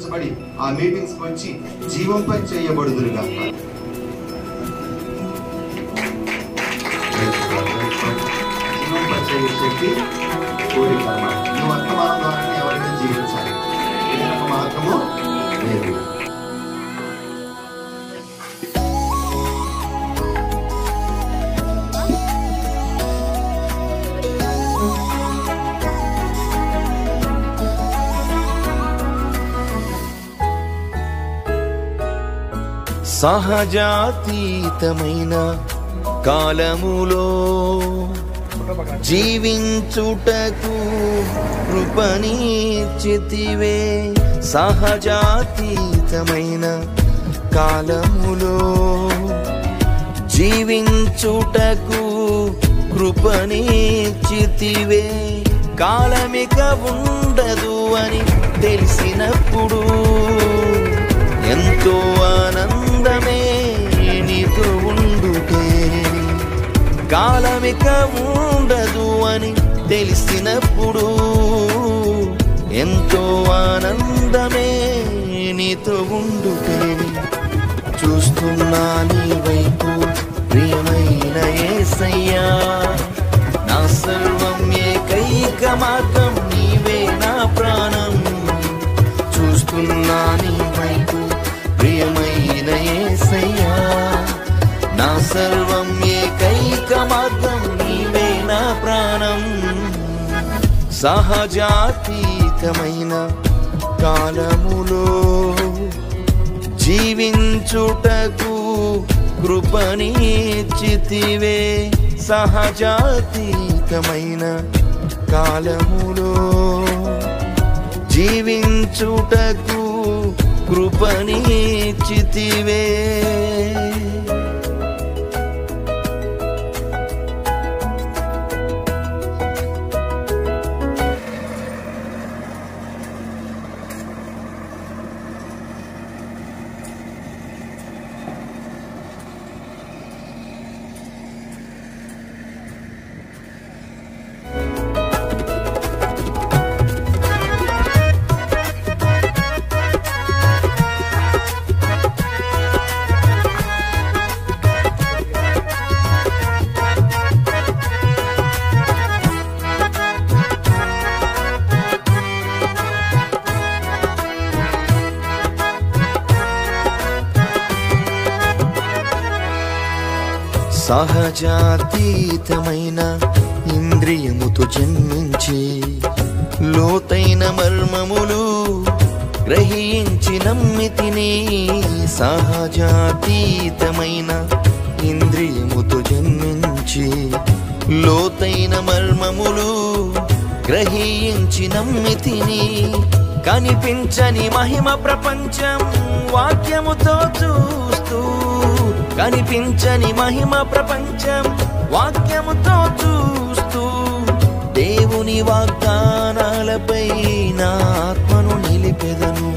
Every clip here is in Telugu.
బలపరచబడి ఆ మీటింగ్స్ వచ్చి జీవంపై చేయబడుదురుగా. జీవంపై చేయ శక్తి కోరిక అన్నమాట. నువ్వు వర్తమానం ద్వారా ఎవరైనా జీవించాలి, ఏదైనా ఒక మార్గము లేదు. సహజాతీతమైన కాలములో జీవించుటకు కృపనిచ్చితివే. సహజాతీతమైన కాలములో జీవించుటకు కృపనిచ్చితివే. కాలమిక ఉండదు అని తెలిసినప్పుడు ఎంతో ఆనందమే నీతో ఉండుటే. కాలమిక ఉండదు అని తెలిసినప్పుడు ఎంతో ఆనందమే నీతో ఉండుటే. చూస్తున్నా నీ వైపు ప్రియమైన యేసయ్యా, నా సర్వం ఏకైక మార్గం నీవే నా ప్రాణం. చూస్తున్నా నీ వైపు ప్రియమైన యేసయ్యా, నా సర్వం ఏకైక మార్గం నీవే నా ప్రాణం. సహజాతీతమైన కాలములో జీవించుటకు కృపనిచ్చితివే. సహజాతీతమైన కాలములో జీవించుటకు కృపనిచ్చితివే. సహజాతీతమైన ఇంద్రియముతో జన్మించి లోతైన మర్మములు గ్రహించి నమ్మితిని. సహజాతీతమైన ఇంద్రియముతో జన్మించి లోతైన మర్మములు గ్రహించి నమ్మితిని. కనిపించని మహిమ ప్రపంచం వాక్యముతో చూస్తూ, కనిపించని మహిమ ప్రపంచం వాక్యముతో చూస్తూ, దేవుని వాగ్దానాలపై నా ఆత్మను నిలిపెదను.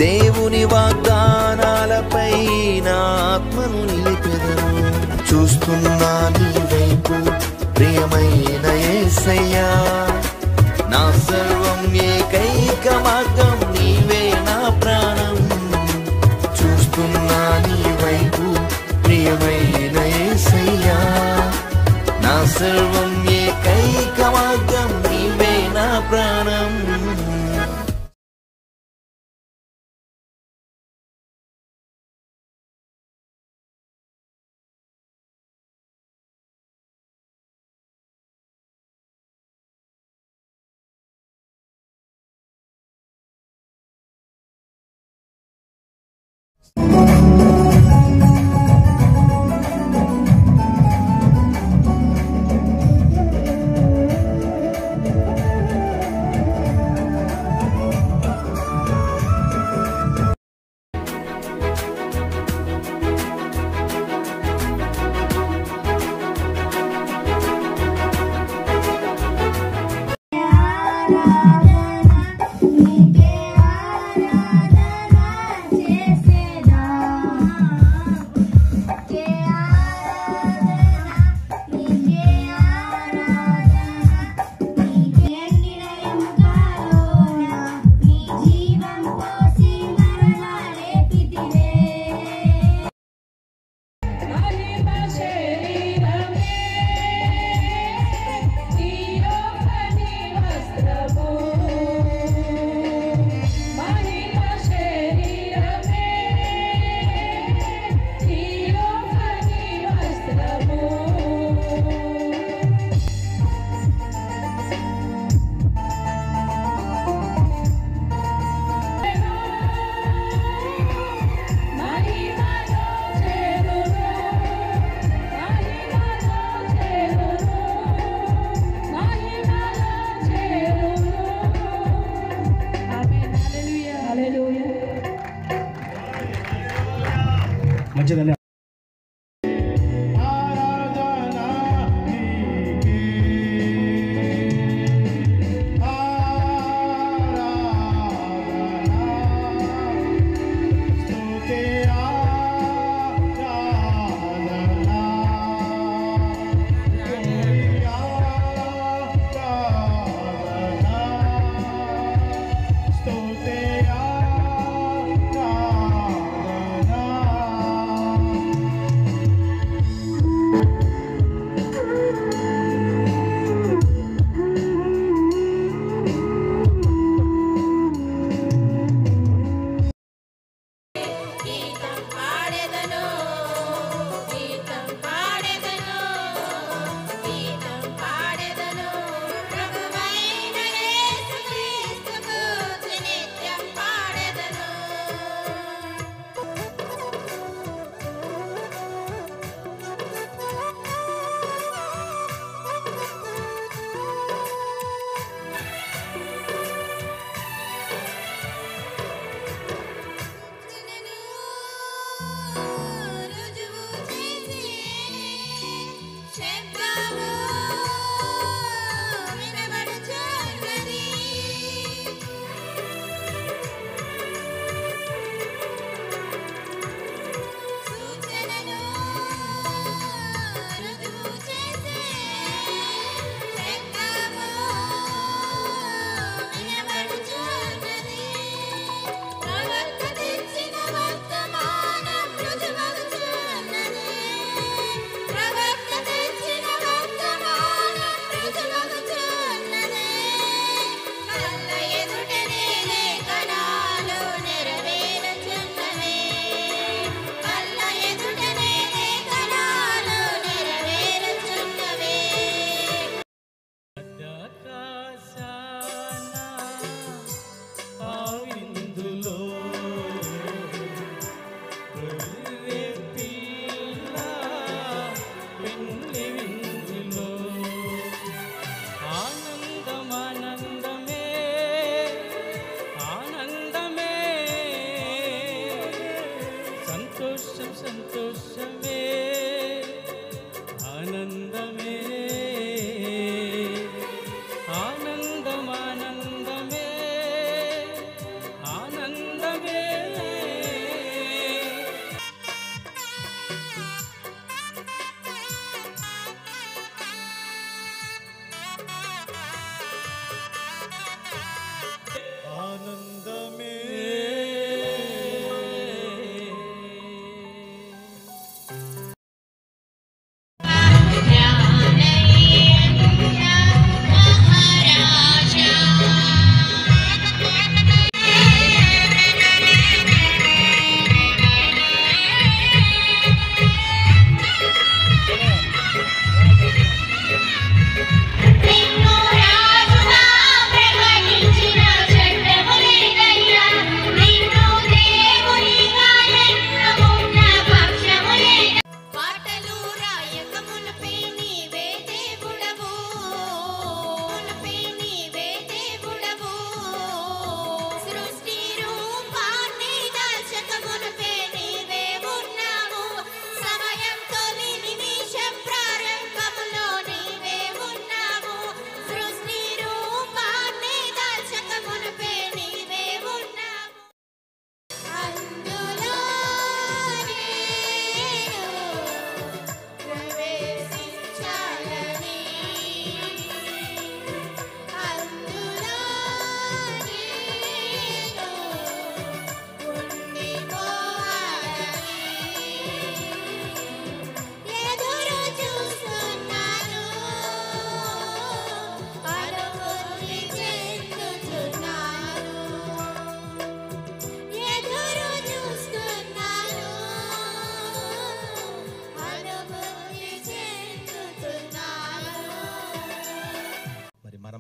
దేవుని వాగ్దానాలపై నా ఆత్మను నిలిపెదను. చూస్తున్నా నీ వైపు ప్రియమైన యేసయ్యా, నా సర్వం ఏకైక మార్గం నీవే నా ప్రాణం. చూస్తున్నా నీ వైపు ప్రియమైన యేసయ్యా, నా సర్వం ఏకైక మార్గం నీవే నా ప్రాణం. జీవం పోసి ఆరాధించగలి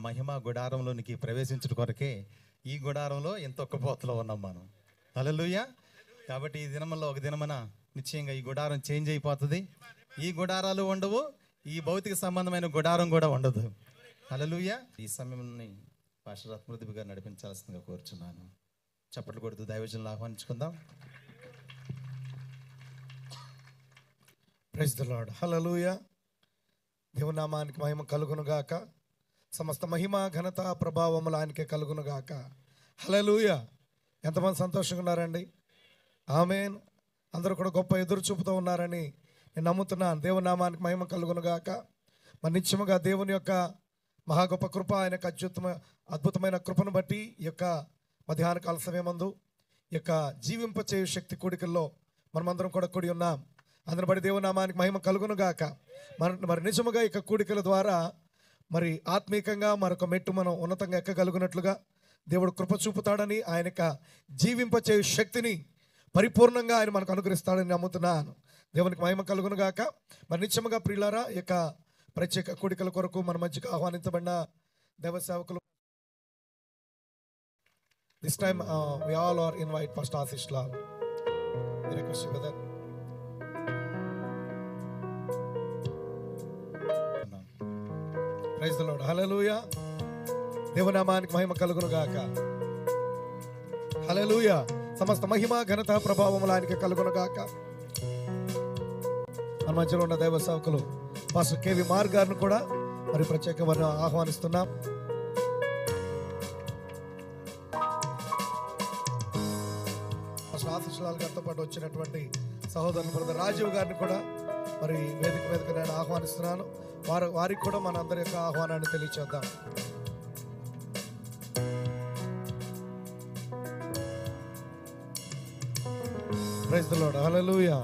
మహిమ గుడారంలోనికి ప్రవేశించుట కొరకే ఈ గుడారంలో ఎంత ఒక్కపోతలో ఉన్నాం మనం. హల్లెలూయా. కాబట్టి ఈ దినములో ఒక దినమున నిశ్చయంగా ఈ గుడారం చేంజ్ అయిపోతుంది. ఈ గుడారాలు ఉండవు, ఈ భౌతిక సంబంధమైన గుడారం కూడా ఉండదు. హల్లెలూయా. ఈ సమయాన్ని పాస్టర్ రత్నమృతి గారు నడిపించాల్సిందిగా కోరుచున్నాను. చప్పట్లు కొడుతూ దైవజనులను ఆహ్వానించుకుందాం. Praise the lord. హల్లెలూయా. దేవుని నామానికి మహిమ కలుగును గాక. సమస్త మహిమ ఘనత ప్రభావములు ఆయనకే కలుగును గాక. హల్లెలూయా. ఎంతమంది సంతోషంగా ఉన్నారండి? ఆమేన్. అందరూ కూడా గొప్ప ఎదురు చూపుతూ ఉన్నారని నేను నమ్ముతున్నాను. దేవుని నామానికి మహిమ కలుగును గాక. మరి నిత్యముగా దేవుని యొక్క మహా గొప్ప కృప, ఆయన అద్భుతమైన కృపను బట్టి ఈ యొక్క మధ్యాహ్న కాల సమయమందు ఈ యొక్క జీవింపచేయు శక్తి కూడికల్లో మనమందరం కూడా కూడి ఉన్నాం. అందుని బట్టి దేవుని నామానికి మహిమ కలుగును గాక. మరి నిజముగా ఈ కూడికల ద్వారా మరి ఆత్మీకంగా మరొక మెట్టు మనం ఉన్నతంగా ఎక్కగలుగునట్లుగా దేవుడు కృప చూపుతాడని, ఆయన యొక్క జీవింపచేయు శక్తిని పరిపూర్ణంగా ఆయన మనకు అనుగ్రహిస్తాడని నమ్ముతున్నాను. దేవునికి మహిమ కలుగును గాక. మరి నిత్యముగా ప్రియులారా, ఈ యొక్క ప్రత్యేక కూడికల కొరకు మన మధ్యకు ఆహ్వానించబడిన దైవ సేవకులు, this time we all are invite Pastor Ashish Lal. We request you, brother. Praise the Lord. Hallelujah. దేవుని నామానికి మహిమ కలుగును గాక. హల్లెలూయా. సమస్త మహిమ ఘనత ప్రభావములు ఆయనకి కలుగును గాక. మన మధ్యలో ఉన్న దైవ సేవకులు పాస్టర్ కేవి మార్ గారిని కూడా మరి ప్రత్యేకంగా ఆహ్వానిస్తున్నాం. పాస్టర్ ఆశీష్ లాల్ గారితో పాటు వచ్చినటువంటి సహోదరులు బ్రదర్ రాజీవ్ గారిని కూడా మరి వేదిక మీదకి నేను ఆహ్వానిస్తున్నాను. వారికి కూడా మన అందరి యొక్క ఆహ్వానాన్ని తెలియచేద్దాం. Praise the lord. Hallelujah.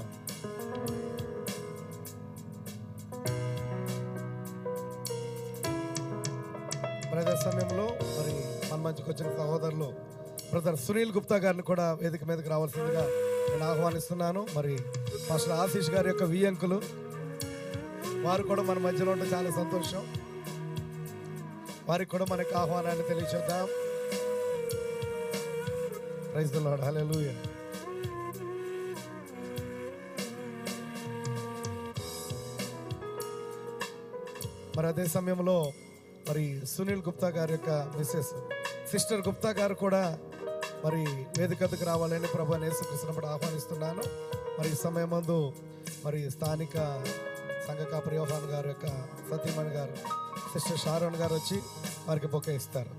Brother సమయంలో మరి మన మధ్యకి వచ్చిన సహోదరులు బ్రదర్ సునీల్ గుప్తా గారిని కూడా వేదిక మీదకి రావాల్సిందిగా నేను ఆహ్వానిస్తున్నాను. మరి పాస్టర్ ఆశీష్ గారి యొక్క వియంకులు, వారు కూడా మన మధ్యలో ఉంటే చాలా సంతోషం. వారికి కూడా మనకి ఆహ్వానాన్ని తెలియచేద్దాం. Praise the lord. హల్లెలూయా. మరి అదే సమయంలో మరి సునీల్ గుప్తా గారి యొక్క మిస్సెస్ సిస్టర్ గుప్తా గారు కూడా మరి వేదికకు రావాలని ప్రభువైన యేసుక్రీస్తుని ఆహ్వానిస్తున్నాను. మరి ఈ సమయం ముందు మరి స్థానిక సంఘ కాపరి యోహాన్ గారు యొక్క సతీమణి గారు సిస్టర్ షారోన్ గారు వచ్చి వారికి బొకే ఇస్తారు.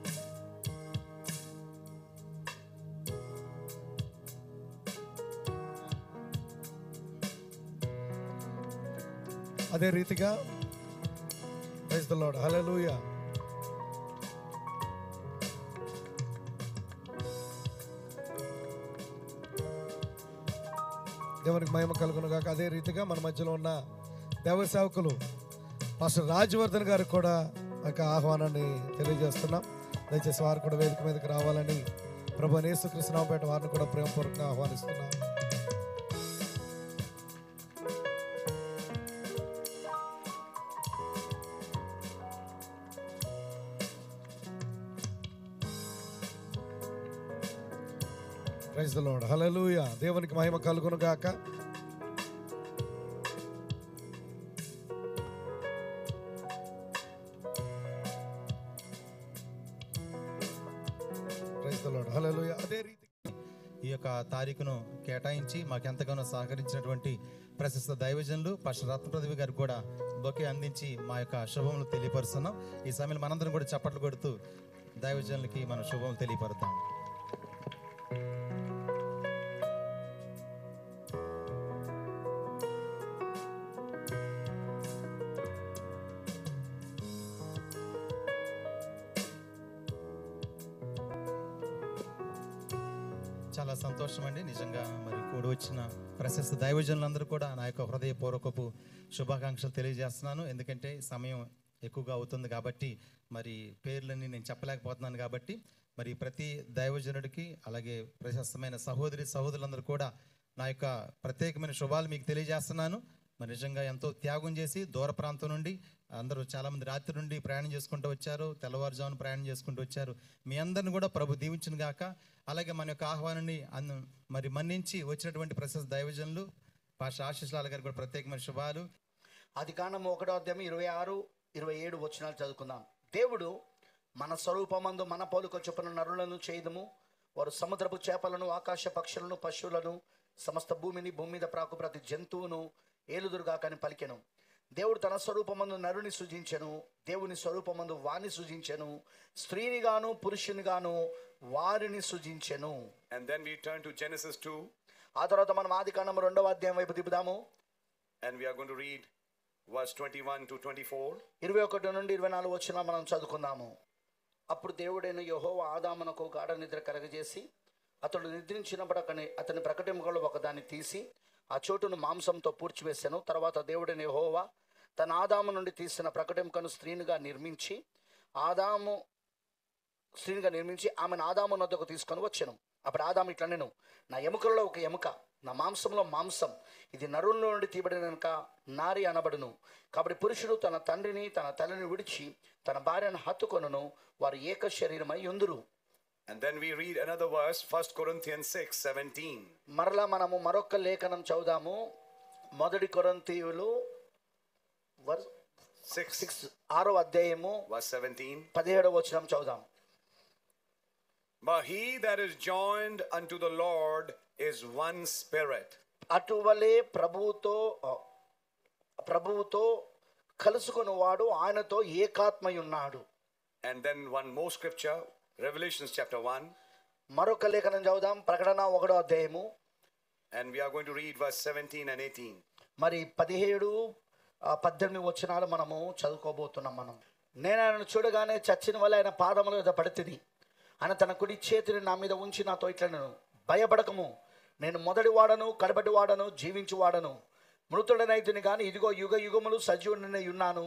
అదే రీతిగా ప్రైజ్ ది లార్డ్. హల్లెలూయా. దేవునికి మహిమ కలుగును గాక. అదే రీతిగా మన మధ్యలో ఉన్న దేవ సేవకులు పాస్టర్ రాజవర్ధన్ గారు కూడా ఒక ఆహ్వానాన్ని తెలియజేస్తున్నాం. దయచేసి వారు కూడా వేదిక మీదకి రావాలని ప్రభువైన యేసుక్రీస్తు నామముపేట వారిని కూడా ప్రేమపూర్వకంగా ఆహ్వానిస్తున్నాం. Praise the lord. హల్లెలూయా. దేవునికి మహిమ కలుగును గాక. Praise the lord. హల్లెలూయా. అదే రీతి ఈ యొక్క తారీఖును కేటాయించి మాకెంతగానో సహకరించినటువంటి ప్రశస్త దైవజనులు పాస్టర్ రత్నప్రదీప్ గారికి కూడా బొకే అందించి మా యొక్క శుభములు తెలియపరుస్తున్నాం. ఈ సమయంలో మనందరం కూడా చప్పట్లు కొడుతూ దైవజనులకి మన శుభములు తెలియపరుద్దాం. చాలా సంతోషం అండి. నిజంగా మరి కూడి వచ్చిన ప్రశస్త దైవజనులందరూ కూడా నా యొక్క హృదయపూర్వకపు శుభాకాంక్షలు తెలియజేస్తున్నాను. ఎందుకంటే సమయం ఎక్కువగా అవుతుంది కాబట్టి మరి పేర్లన్నీ నేను చెప్పలేకపోతున్నాను. కాబట్టి మరి ప్రతి దైవజనుడికి అలాగే ప్రశస్తమైన సహోదరులందరూ కూడా నా యొక్క ప్రత్యేకమైన శుభాలు మీకు తెలియజేస్తున్నాను. మరి నిజంగా ఎంతో త్యాగం చేసి దూర ప్రాంతం నుండి అందరూ చాలామంది రాత్రి నుండి ప్రయాణం చేసుకుంటూ వచ్చారు, తెల్లవారుజామున ప్రయాణం చేసుకుంటూ వచ్చారు. మీ అందరిని కూడా ప్రభు దీవించును గాక. అలాగే మన యొక్క ఆహ్వానాన్ని మరి మన్నించి వచ్చినటువంటి ప్రశస్త దైవజనులు పాస్టర్ ఆశీష్ లాల్ గారికి కూడా ప్రత్యేకమైన శుభాలు. ఆదికాండము 1వ అధ్యాయం 26, 27 వచనాలు చదువుకుందాం. దేవుడు మన స్వరూపమందు మన పోలిక చొప్పున నరులను చేయదము, వారు సముద్రపు చేపలను, ఆకాశ పక్షులను, పశువులను, సమస్త భూమిని, భూమి మీద ప్రాకు ప్రతి జంతువును ఏలుదురుగాక అని పలికెను. దేవుడు తన స్వరూపమందు నరుని సృజించెను, దేవుని స్వరూపమందు వాణ్ణి సృజించెను, స్త్రీని గాను పురుషుని గాను వారిని సృజించెను. And then we turn to Genesis 2. ఆ తర్వాత మనం ఆదికాండం 2వ అధ్యాయం వైపు తిప్పుదాము. And we are going to read verse 21 to 24. 21 నుండి 24 వచనం మనం చదువుకుందాము. అప్పుడు దేవుడైన యెహోవా ఆదామునకు గాఢ నిద్ర కలగజేసి అతడు నిద్రించినప్పుడు అతని ప్రకటింపులు ఒకదాన్ని తీసి ఆ చోటును మాంసంతో పూడ్చివేశాను. తర్వాత దేవుడైన యెహోవా తన ఆదాము నుండి తీసిన ప్రకటింపును స్త్రీనిగా నిర్మించి ఆమెను ఆదాము వద్దకు తీసుకొని వచ్చాను. అప్పుడు ఆదాము ఇట్లా, నేను నా ఎముకలలో ఒక ఎముక, నా మాంసంలో మాంసం, ఇది నరుల్లో నుండి తీయబడినక నారి అనబడును. కాబట్టి పురుషుడు తన తండ్రిని తన తల్లిని విడిచి తన భార్యను హత్తుకొనును, వారు ఏక శరీరమై యుందురు. And then we read another verse, 1 Corinthians 6:17. మరలా మనము మరొక లేఖనం చదువుదాము. 1 కొరింథీయులు 6వ అధ్యాయము verse 17. 17వ వచనం చదువుదాం. But he that is joined unto the Lord is one spirit. అటువలే ప్రభువుతో కలుసుకుని వాడు ఆయనతో ఏకాత్మయున్నాడు. And then one more scripture, Revelations chapter 1. మరొక లేఖనం చదువుదాం. ప్రకటన 1వ అధ్యాయము. And we are going to read verse 17 and 18. మరి 17-18 వచనాలు మనము చదువుకోబోతున్నాం. నేను ఆయనను చూడగానే చచ్చిన వల్ల ఆయన పాదముల మీద పడితిని. ఆయన తన కుడి చేతిని నా మీద ఉంచి నాతో ఇట్లనెను, భయపడకము, నేను మొదటి వాడను కడపటి వాడను జీవించి వాడను, మృతుడనైతిని కానీ ఇదిగో యుగ యుగములు సజీవుడనై ఉన్నాను,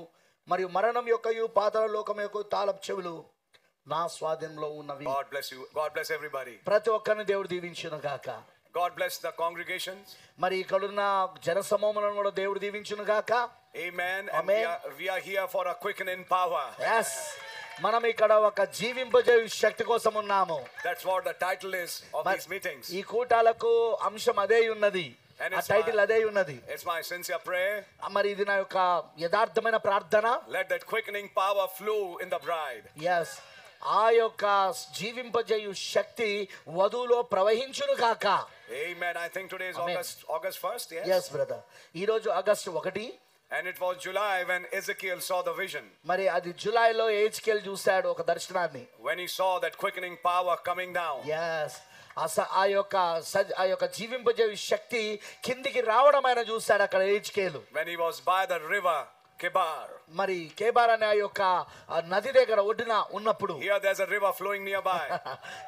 మరియు మరణం యొక్కయు పాతాళ లోకం యొక్క తాళపు చెవులు నా స్వాధీనంలో ఉన్నవి. God bless you. God bless everybody. ప్రతి ఒక్కరిని దేవుడు దీవించును గాక. God bless the congregations. మరి ఇక్కడున్న జన సమూహములను కూడా దేవుడు దీవించును గాక. Amen. And Amen. we are here for a quickening power. yes మనం ఇక్కడ ఒక జీవింపజేయు శక్తి కోసం ఉన్నాము. That's what the title is of these meetings. ఈ కూటాలకు అంశం అదే ఉన్నది, ఆ టైటిల్ అదే ఉన్నది. It's my sincere prayer. మరి ఇది నా యొక్క యథార్థమైన ప్రార్థన. Let that quickening power flow in the bride. yes ఆ యొక్క జీవింపజేయు శక్తి వధువులో ప్రవహించును గాక. Amen. I think today is August 1st. yes brother. ఈ రోజు August 1. And it was July when Ezekiel saw the vision. మరి అది జూలైలో ఎజెకియల్ చూశాడు ఒక దర్శనాన్ని. When he saw that quickening power coming down. yes ఆ యొక్క జీవింపజేయు శక్తి కిందికి రావడం ఆయన చూశాడు అక్కడ Ezekiel. When he was by the river Kebar. మరి కేబార్ అనే ఆ యొక్క నది దగ్గర ఒడ్డున ఉన్నప్పుడు, Here there's a river flowing nearby.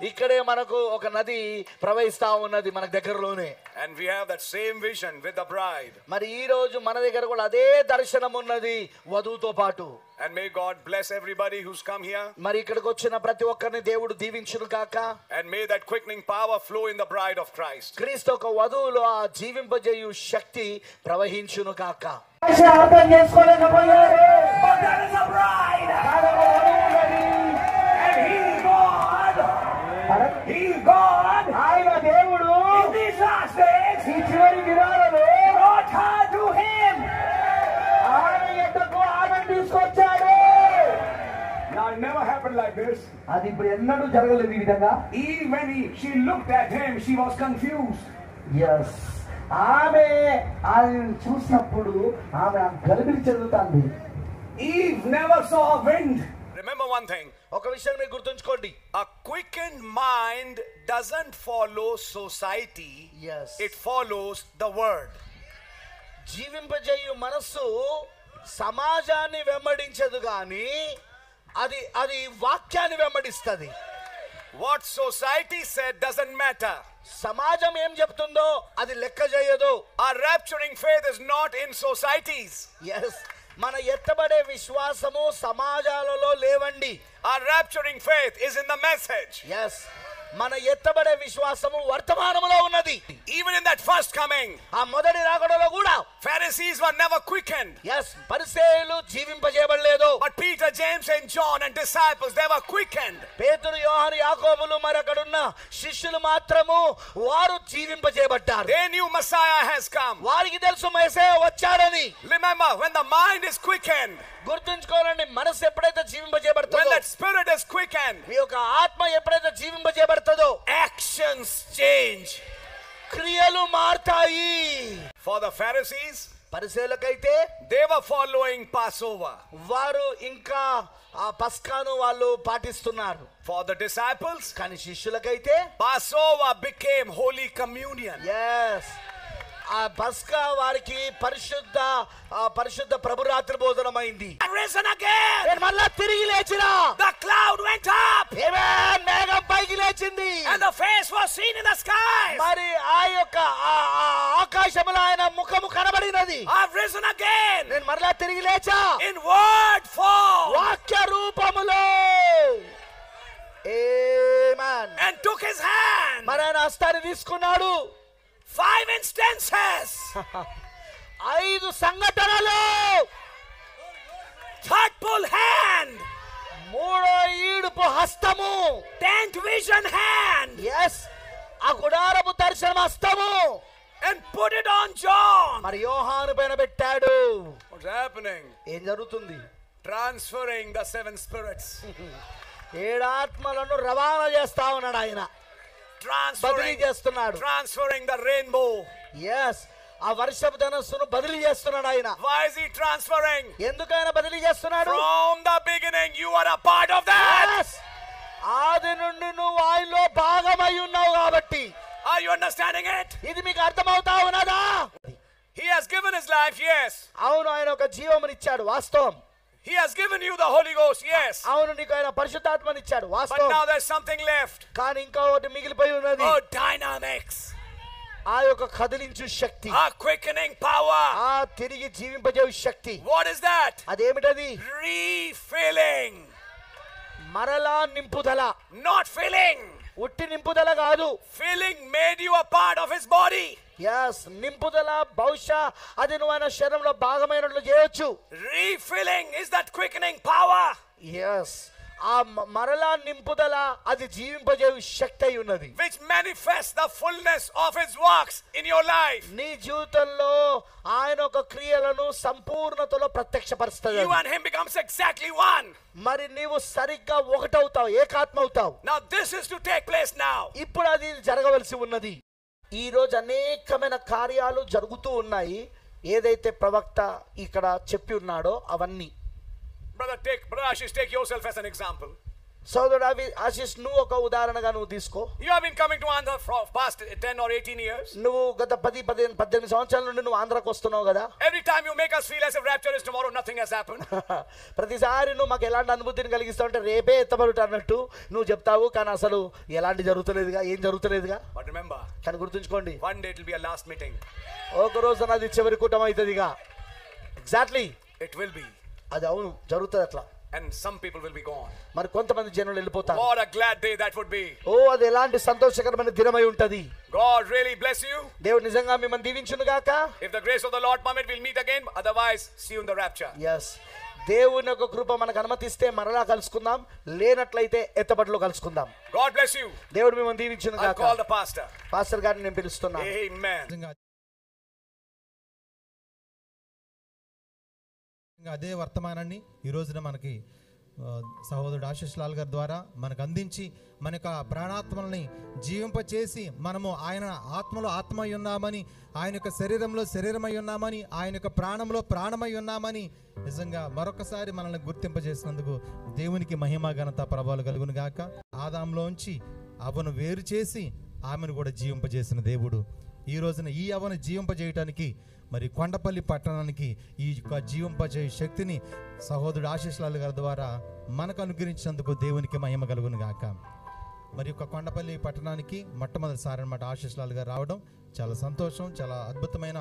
ఇక్కడే మనకు ఒక నది ప్రవహిస్తా ఉన్నది మన దగ్గరలోనే. And we have that same vision with the bride. మరి ఈ రోజు మన దగ్గర కూడా అదే దర్శనం ఉన్నది వధువుతో పాటు. And may God bless everybody who's come here. మరి ఇక్కడికి వచ్చిన ప్రతి ఒక్కరిని దేవుడు దీవించును గాక. And may that quickening power flow in the bride of Christ. క్రీస్తు యొక్క వధువులో ఆ జీవింపజేయు శక్తి ప్రవహించును గాక. అర్థం చేసుకోలేకపోయారు. But there is a bride. And he's God. He's God. ఆయన దేవుడు. In these last days, ఈ చివరి దినాలలో brought her to him. ఆయన యొద్దకు ఆమెను తీసుకొచ్చాడు. Now it never happened like this. అది ఇప్పుడు ఎన్నడూ జరగలేదు ఈ విధంగా. Even when she looked at him, she was confused. yes ఆమె ఆయనను చూసినప్పుడు ఆమె గలిబిలి చెందుతుంది. Eve never saw wind. Remember one thing. ఒక విషయం మీరు గుర్తుంచుకోండి. A quickened mind doesn't follow society. yes It follows the word. జీవింపజేయు మనస్సు సమాజాన్ని వెంబడించదు గాని అది వాక్యాన్ని వెంబడిస్తుంది. What society said doesn't matter. సమాజం ఏం చెప్తుందో అది లెక్క చేయదు. Our rapturing faith is not in societies. yes మన ఎత్తబడే విశ్వాసము సమాజాలలో లేవండి. Our rapturing faith is in the message. yes మన ఎత్తబడే విశ్వాసము వర్తమానములో ఉన్నది. Even in that first coming, ఆ మొదటి రాకడలో కూడా Pharisees were never quickened. yes పరిసయ్యులు జీవింపజేయబడలేదు. But Peter, James and John and disciples, they were quickened. పేతురు, యోహాను, యాకోబులు మరి అక్కడున్న శిష్యులు మాత్రము వారు జీవింపజేయబడ్డారు. They knew Messiah has come. వారికి తెలుసు మెస్సీయ వచ్చారని. Remember, when the mind is quickened, గుర్తుంచుకోవాలండి, మనసు ఎప్పుడైతే when జీవింపజేయబడుతుందో, that spirit is quickened, మీ యొక్క ఆత్మ ఎప్పుడైతే జీవింపజేయబడుతుందో actions change. క్రియలు మారుతాయి. For the Pharisees, పరిసయ్యులకైతే they were following Passover. వారు ఇంకా ఆ పస్కాను వాళ్ళు పాటిస్తున్నారు. For the disciples, కానీ శిష్యులకైతే Passover became Holy Communion. yes ఆ పస్కా వారికి పరిశుద్ధ ప్రభురాత్రి భోజనమైంది. Risen again. నేను మళ్ళా తిరిగి లేచిన. The cloud went up. Amen. మేఘం పైకి లేచింది. And the face was seen in the sky. మరి ఆ యొక్క ఆకాశంలో ఆయన ముఖము కనబడినది. I've risen again. నేను మళ్ళా తిరిగి లేచా. In word form. వాక్య రూపములో. Amen. And took his hand. మరి ఆయన హస్తాన్ని తీసుకున్నాడు. 5 instances. 5 సంఘటనలు. Third pull hand. 3వ ఈడుపు హస్తము. 10th vision hand. yes ఆ గుడారపు దర్శనం హస్తము. And put it on John. మరి యోహాను పైన పెట్టాడు. What's happening? ఏం జరుగుతుంది? Transferring the 7 spirits. 7 ఆత్మలను రవాణా చేస్తా ఉన్నాడు ఆయన. బదిలీ చేస్తున్నాడు. Transferring the rainbow. yes ఆ వర్షపు ధనస్సును బదిలీ చేస్తున్నాడు ఆయన. Why is he transferring? ఎందుకైనా బదిలీ చేస్తున్నాడు? From the beginning you are a part of that. yes ఆది నుండి నువ్వు ఆయనలో భాగమై ఉన్నావు కాబట్టి. Are you understanding it? ఇది మీకు అర్థమవుతా ఉన్నదా? He has given his life, yes. అవును ఆయన ఒక జీవమునిచ్చాడు, వాస్తవం. He has given you the Holy Ghost, yes. అవును నీకు ఆయన పరిశుద్ధాత్మనిచ్చాడు, But వాస్తవం. now there's something left. కానీ ఇంకా ఒకటి మిగిలిపోయి ఉన్నది. Oh, dynamics. ఆ యొక్క కదిలించు శక్తి, A quickening power. ఆ తిరిగి జీవింపజేయు శక్తి. What is that? అదేమిటది? Refilling. మరలా నింపుదల. Not filling. ఉట్టి నింపుదల కాదు. Filling made you a part of his body. yes నింపుదల బహుశా అది నువ్వు ఆయన శరీరంలో భాగమైనట్లు చేయొచ్చు. Refilling is that quickening power. yes ఆ మరలా నింపుదల అది జీవింపజేయు శక్తి అయి ఉన్నది. Which manifests the fullness of his works in your life. నీ జీవితంలో ఆయన ఒక క్రియలను సంపూర్ణతలో ప్రత్యక్షపరుస్తుంది. You and him becomes exactly one. మరి నీవు సరిగ్గా ఒకటవుతావు, ఏకాత్మ అవుతావు. Now this is to take place now. ఇప్పుడు అది జరగవలసి ఉన్నది. ఈ రోజు అనేకమైన కార్యాలు జరుగుతూ ఉన్నాయి. ఏదైతే ప్రవక్త ఇక్కడ చెప్పి ఉన్నాడో అవన్నీ. Brother Ashish, take yourself as an example. సోదరుడు ఆశీష్ నువ్వు ఒక ఉదాహరణగా నువ్వు తీసుకో. You have been coming to Andhra for past 10 or 18 years. నువ్వు గత 18 సంవత్సరాల నుండి నువ్వు ఆంధ్రాకు వస్తున్నావు కదా. Every time you make us feel as if rapture is tomorrow, nothing has happened. ప్రతిసారి నువ్వు మాకు ఎలాంటి అనుభూతిని కలిగిస్తావు అంటే రేపే ఎత్తబడుట అన్నట్టు నువ్వు చెప్తావు, కానీ అసలు ఎలాంటి జరుగుతలేదుగా, ఏం జరుగుతలేదుగా. But remember, కానీ గుర్తుంచుకోండి, one day it will be a last meeting. ఒక రోజు అది చివరి కూటం అవుతుందిగా. Exactly It will be. అది అవును జరుగుతుంది అట్లా. And some people will be gone. మరి కొంతమంది జనులు వెళ్ళిపోతారు. What a glad day that would be. ఓ అది ఎలాంటి సంతోషకరమైన దినమై ఉంటది. God really bless you. దేవుడు నిజంగా మిమ్మల్ని దీవించును గాక. If the grace of the Lord permit, we'll meet again. Otherwise, see you in the rapture. yes దేవుని యొక్క కృప మనకు అనుమతిస్తే మరలా కలుసుకుందాం, లేనట్లయితే ఎత్తబడిలో కలుసుకుందాం. God bless you. దేవుడు మిమ్మల్ని దీవించును I'll గాక. call the pastor. పాస్టర్ గారిని నేను పిలుస్తున్నాను. Amen. అదే వర్తమానాన్ని ఈ రోజున మనకి సహోదరుడు ఆశీష్ లాల్ గారి ద్వారా మనకు అందించి మన యొక్క ప్రాణాత్మల్ని జీవింపచేసి మనము ఆయన ఆత్మలో ఆత్మై ఉన్నామని, ఆయన యొక్క శరీరంలో శరీరమై ఉన్నామని, ఆయన యొక్క ప్రాణంలో ప్రాణమై ఉన్నామని నిజంగా మరొకసారి మనల్ని గుర్తింపజేసినందుకు దేవునికి మహిమ ఘనత ప్రభావాలు కలుగును గాక. ఆదాంలోంచి అవను వేరు చేసి ఆమెను కూడా జీవింపజేసిన దేవుడు ఈ రోజున ఈ అవను జీవింపజేయటానికి మరి కొండపల్లి పట్టణానికి ఈ యొక్క జీవింపజే శక్తిని సహోదరుడు ఆశీష్ లాల్ గారి ద్వారా మనకు అనుగ్రహించినందుకు దేవునికి మహిమ కలుగును గాక. మరి యొక్క కొండపల్లి పట్టణానికి మొట్టమొదటిసారి అన్నమాట ఆశీష్ లాల్ గారు రావడం చాలా సంతోషం. చాలా అద్భుతమైన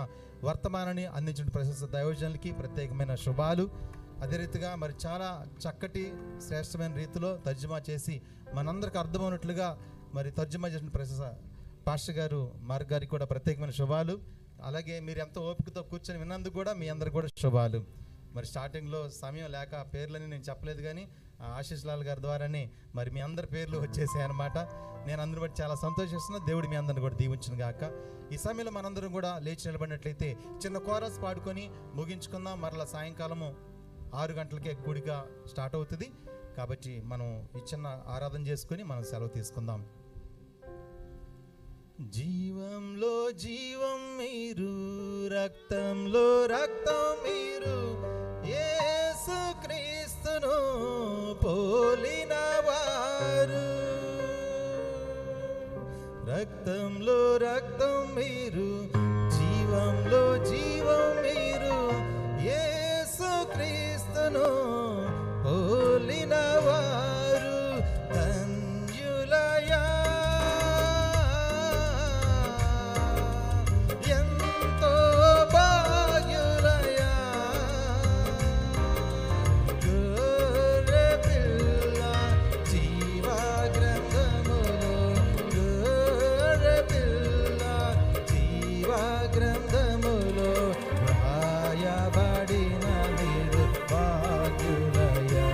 వర్తమానాన్ని అందించిన ప్రశస్త దైవజనులకి ప్రత్యేకమైన శుభాలు. అదే రీతిగా మరి చాలా చక్కటి శ్రేష్టమైన రీతిలో తర్జుమా చేసి మనందరికి అర్థమైనట్లుగా మరి తర్జుమా చేసిన ప్రశస్త పాస్టర్ గారు మార్గ్ గారికి కూడా ప్రత్యేకమైన శుభాలు. అలాగే మీరు ఎంతో ఓపికతో కూర్చొని విన్నందుకు కూడా మీ అందరికి కూడా శుభాలు. మరి స్టార్టింగ్లో సమయం లేక పేర్లని నేను చెప్పలేదు, కానీ ఆశీష్ లాల్ గారి ద్వారానే మరి మీ అందరి పేర్లు వచ్చేసాయి అనమాట. నేను అందరిని బట్టి చాలా సంతోషిస్తున్నా. దేవుడు మీ అందరిని కూడా దీవించును గాక. ఈ సమయంలో మనందరం కూడా లేచి నిలబడినట్లయితే చిన్న కోరస్ పాడుకొని ముగించుకుందాం. మరలా సాయంకాలము 6 గంటలకే కూడిక స్టార్ట్ అవుతుంది. కాబట్టి మనం ఈ చిన్న ఆరాధన చేసుకొని మనం సెలవు తీసుకుందాం. జీవంలో జీవం మీరు, రక్తంలో రక్తం మీరు, యేసు క్రీస్తును పోలిన వారు. రక్తంలో రక్తం మీరు, జీవంలో జీవం మీరు, యేసు క్రీస్తును పోలిన వారు. ధన్యులయా ఎంతో భాగ్యులయా, గొర్రె పిల్ల జీవ గ్రంథములో, గొర్రె పిల్ల జీవ గ్రంథములో రాయబడిన మీరు భాగ్యులయా,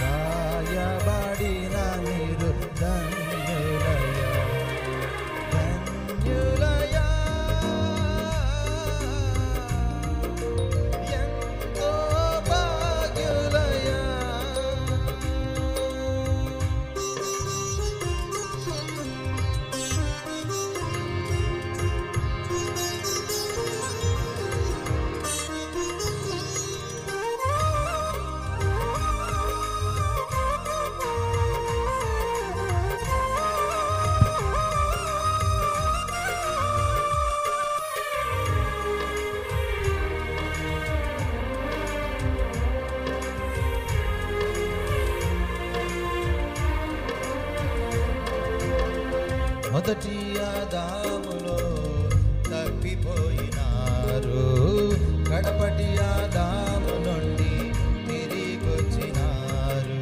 రాయబడిన మీరు ధన్యులయా, ధన్యులయా ఎంతో భాగ్యులయా. మొదటి ఆదాములో తప్పిపోయినారు, కడపటి ఆదాము నుండి తిరిగొచ్చినారు.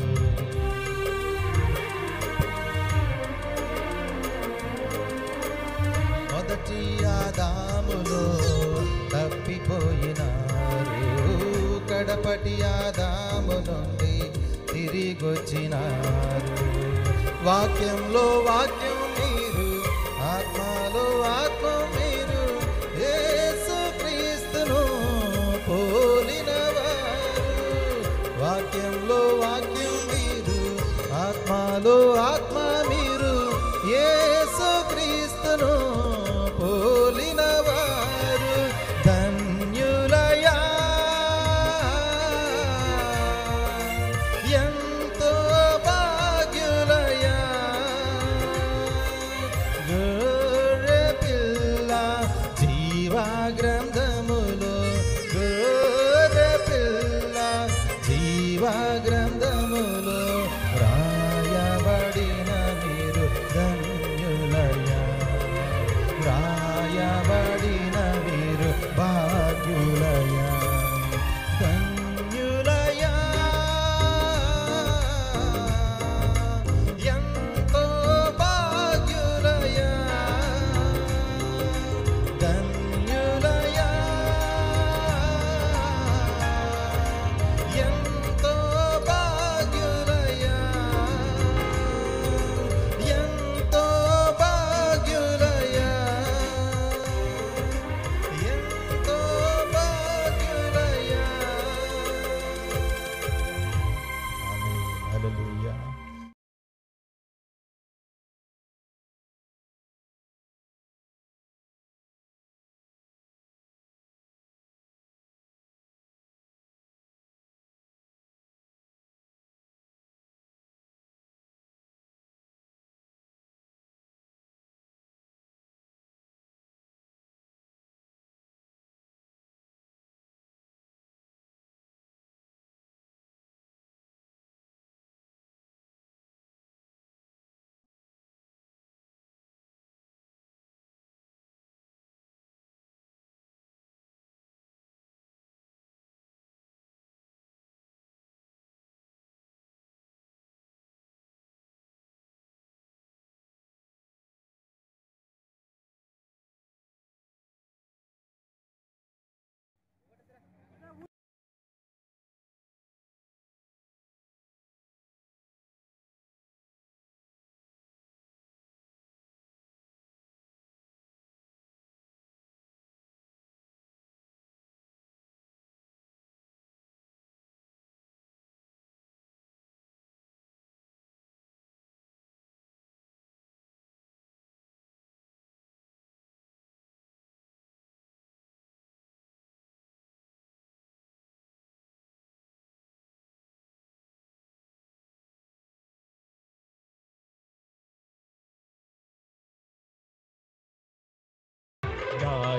మొదటి ఆదాములో తప్పిపోయినారు, కడపటి ఆదాము నుండి తిరిగొచ్చినారు. వాక్యంలో వాక్యం మీరు, ఆత్మలో ఆత్మ మీరు, యేసు క్రీస్తును పోలిన వారు. వాక్యంలో వాక్యం మీరు, ఆత్మలో ఆత్మ మీరు, యేసు క్రీస్తును పోలిన వారు. ధన్యులయా ఎంతో భాగ్యులయా, గొర్రె పిల్ల జీవ గ్రంథములో, గొర్రె పిల్ల జీవ గ్రంథములో రాయబడిన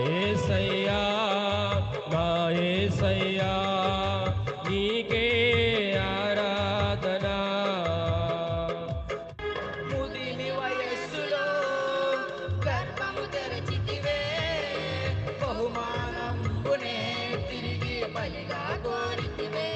యేసయ్యా నా యేసయ్యా నీకే ఆరాధన. ముదిమి వయస్సులో గర్భము తెరచితివే, బహుమానంబునే తిరిగి బలిగా కోరితివే.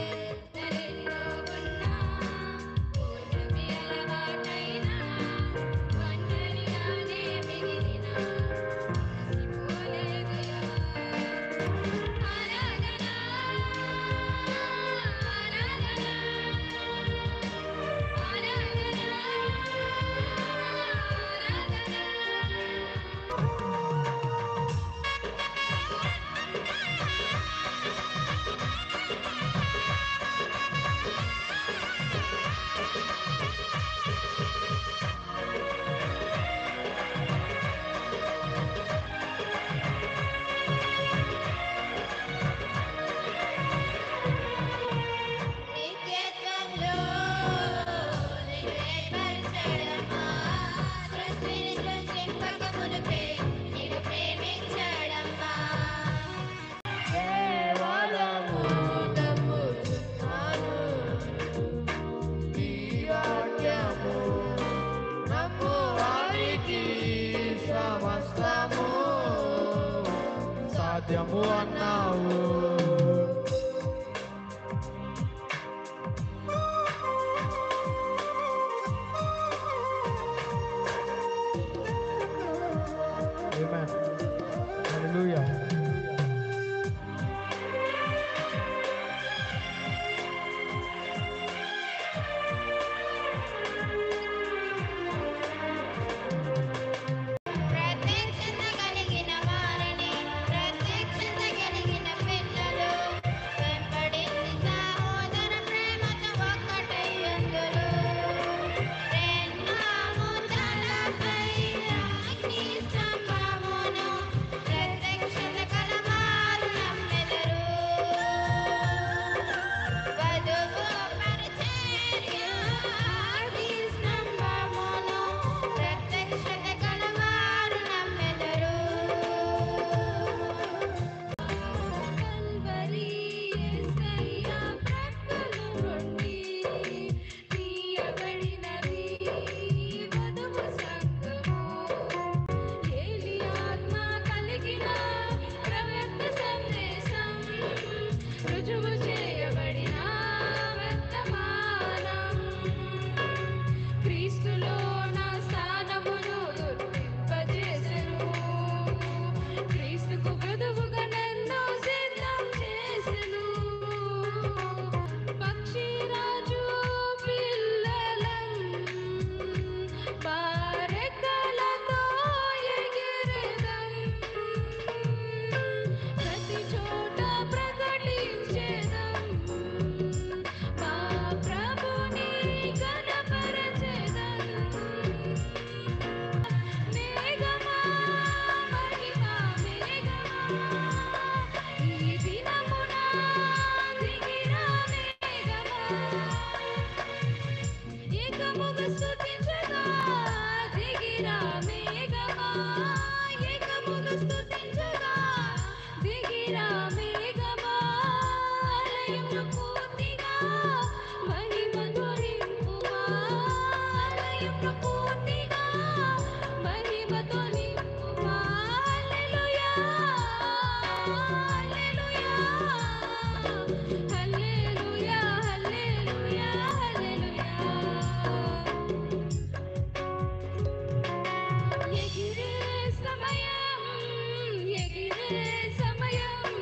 సాధ్యము అన్నావు. Amen. Hallelujah. ప్రత్యక్షత కలిగిన వారిని, ప్రత్యక్షత కలిగిన పిల్లలు, వెంబడించి సహోదర ప్రేమతో ఒక్కటై అందురు. రెండాము తలపై అగ్ని స్తంభమును, ప్రత్యక్షత కలవారు నమ్మెదరు. వధువు పరిచర్య అగ్ని స్తంభమును, ప్రత్యక్షత కలవారు నమ్మెదరు. కల్వరి యేసయ్య ప్రక్కల నుండి తీయబడినది వధువు సంఘము. ఏలి ఆత్మ కలిగిన ప్రవక్త సందేశం, రుజువు చేయబడిన వర్తమానం. క్రీస్తులో నా స్థానమును గుర్తింపజేసెను. క్రీస్తుకు వధువుగా నన్ను సిద్ధం చేసెను. పక్షిరాజు పిల్లలం బారెక్కలతో ఎగిరెదం. ప్రతి చోట ప్రకటించెదం. మా ప్రభుని ఘనపరచెదం. మేఘమా మహిమా మేఘమా, ఈ దినమున దిగిరా మేఘమా. ఏకముగా స్తుతించగా దిగిరా మేఘమా, ఏకముగా స్తుతించగా దిగిరా మేఘమా. ఆలయమును పూర్తిగా మహిమతో నింపుమా, ఆలయమును పూర్తిగా మహిమతో నింపుమా. హల్లెలూయా హల్లెలూయా హల్లెలూయా హల్లెలూయా హల్లెలూయా. ఎగిరే సమయం, ఎగిరే సమయం,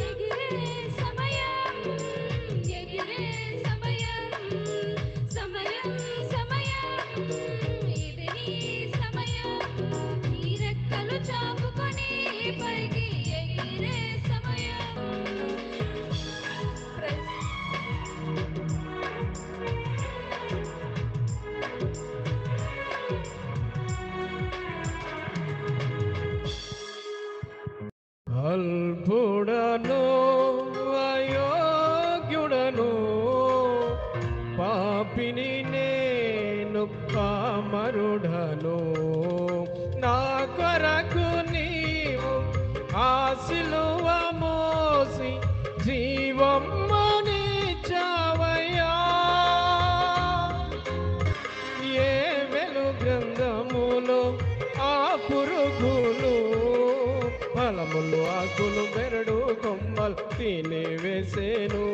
ఎగిరే సమయం, ఎగిరే సమయం, సమయం సమయం, ఇది నీ సమయం. నీ రెక్కలు చాపుకొని పైకి ఎగిరే సమయం. అల్పుడను అయోగ్యుడను పాపిని నేను పామరుడను, నా కొరకు నీవు ఆ సిలువ మోసి జీవమ్మనిచ్చావయ్యా. ఏ వెలు గ్రంథములో ఆ పురుగులు ఫలములు ఆకులు బెరడు కొమ్మలు తిని వేసేను.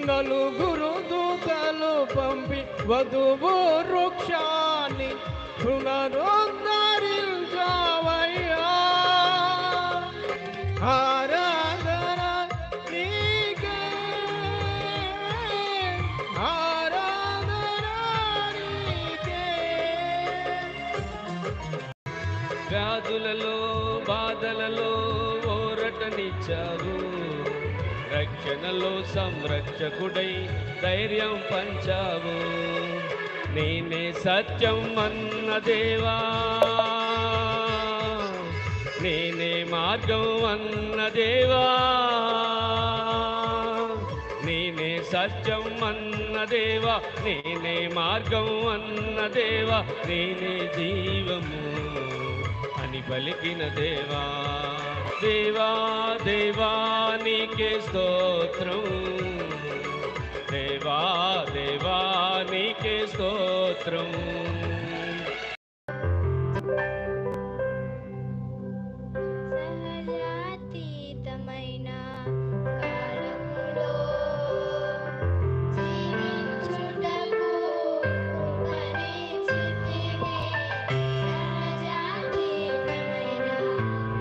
నలుగురు దూతలు పంపి వధువు వృక్షాన్ని పునరుద్ధరించావయ్యా. ఆరాధన నీకే, ఆరాధన నీకే. వ్యాధులలో బాధలలో ఓరటనిచ్చారు, రక్షణలో సంరక్షకుడై ధైర్యం పంచావు. నేనే సత్యం అన్న దేవా, నేనే మార్గం అన్న దేవా, నేనే సత్యం అన్న దేవా, నేనే మార్గం అన్న దేవా, నేనే జీవము అని పలికిన దేవా. దేవా దేవా నీకే స్తోత్రం, దేవా దేవా నీకే స్తోత్రం. సహజాతీతమైన కాలములో జీవించుటకు పరిచితిని. సహజాతీతమైన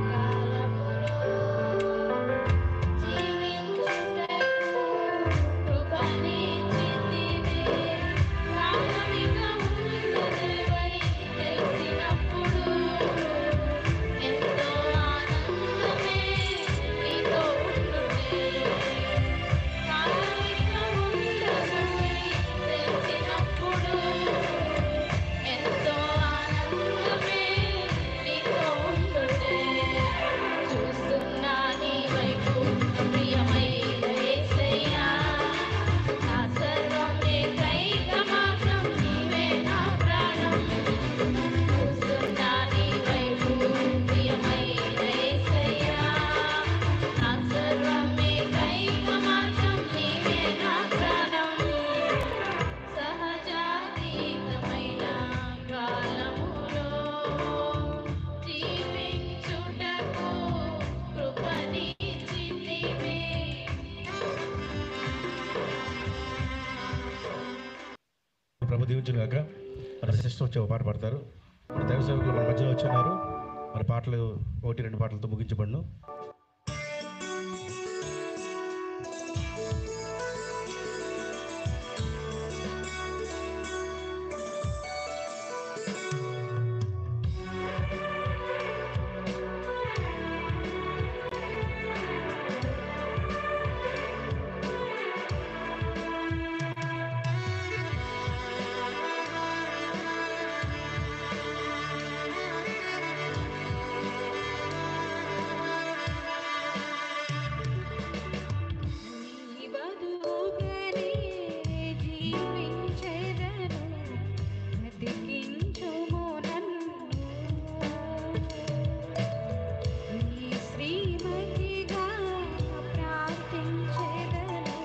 కాలములో జీవించుటకు పరిచితిని. ప్రాథమిక ఉన్నతమై తెలిసినప్పుడు ఎంతో ఆనందమే నీతో ఉండునే. ప్రాథమిక ఉన్నతమై తెలిసినప్పుడు ఎంతో ఆనందమే నీతో ఉండునే. చూస్తున్నా నీ వైపు ప్రియమైన యేసయ్యా, నా సర్వం నీకైక మాత్రం నీవే నా ప్రాణం. చూస్తున్నా నీ వైపు ప్రియమైన యేసయ్యా, నా సర్వం నీకైక మాత్రం నీవే నా ప్రాణం. సహజాతీతమైన కాలములో జీవించుటకు కృపనిచ్చితివి. ప్రభు దీవించును గాక. మన సిస్టర్ వచ్చి ఒక పాట పాడతారు. మన దైవ సేవకులు మన మధ్యలో వచ్చి ఉన్నారు. మన పాటలు 1-2 పాటలతో ముగించబడును. నీ బదులుగానే జీవించెదను, బ్రతికించుము నన్ను. నీ శ్రీమతిగా ప్రార్థించెదను,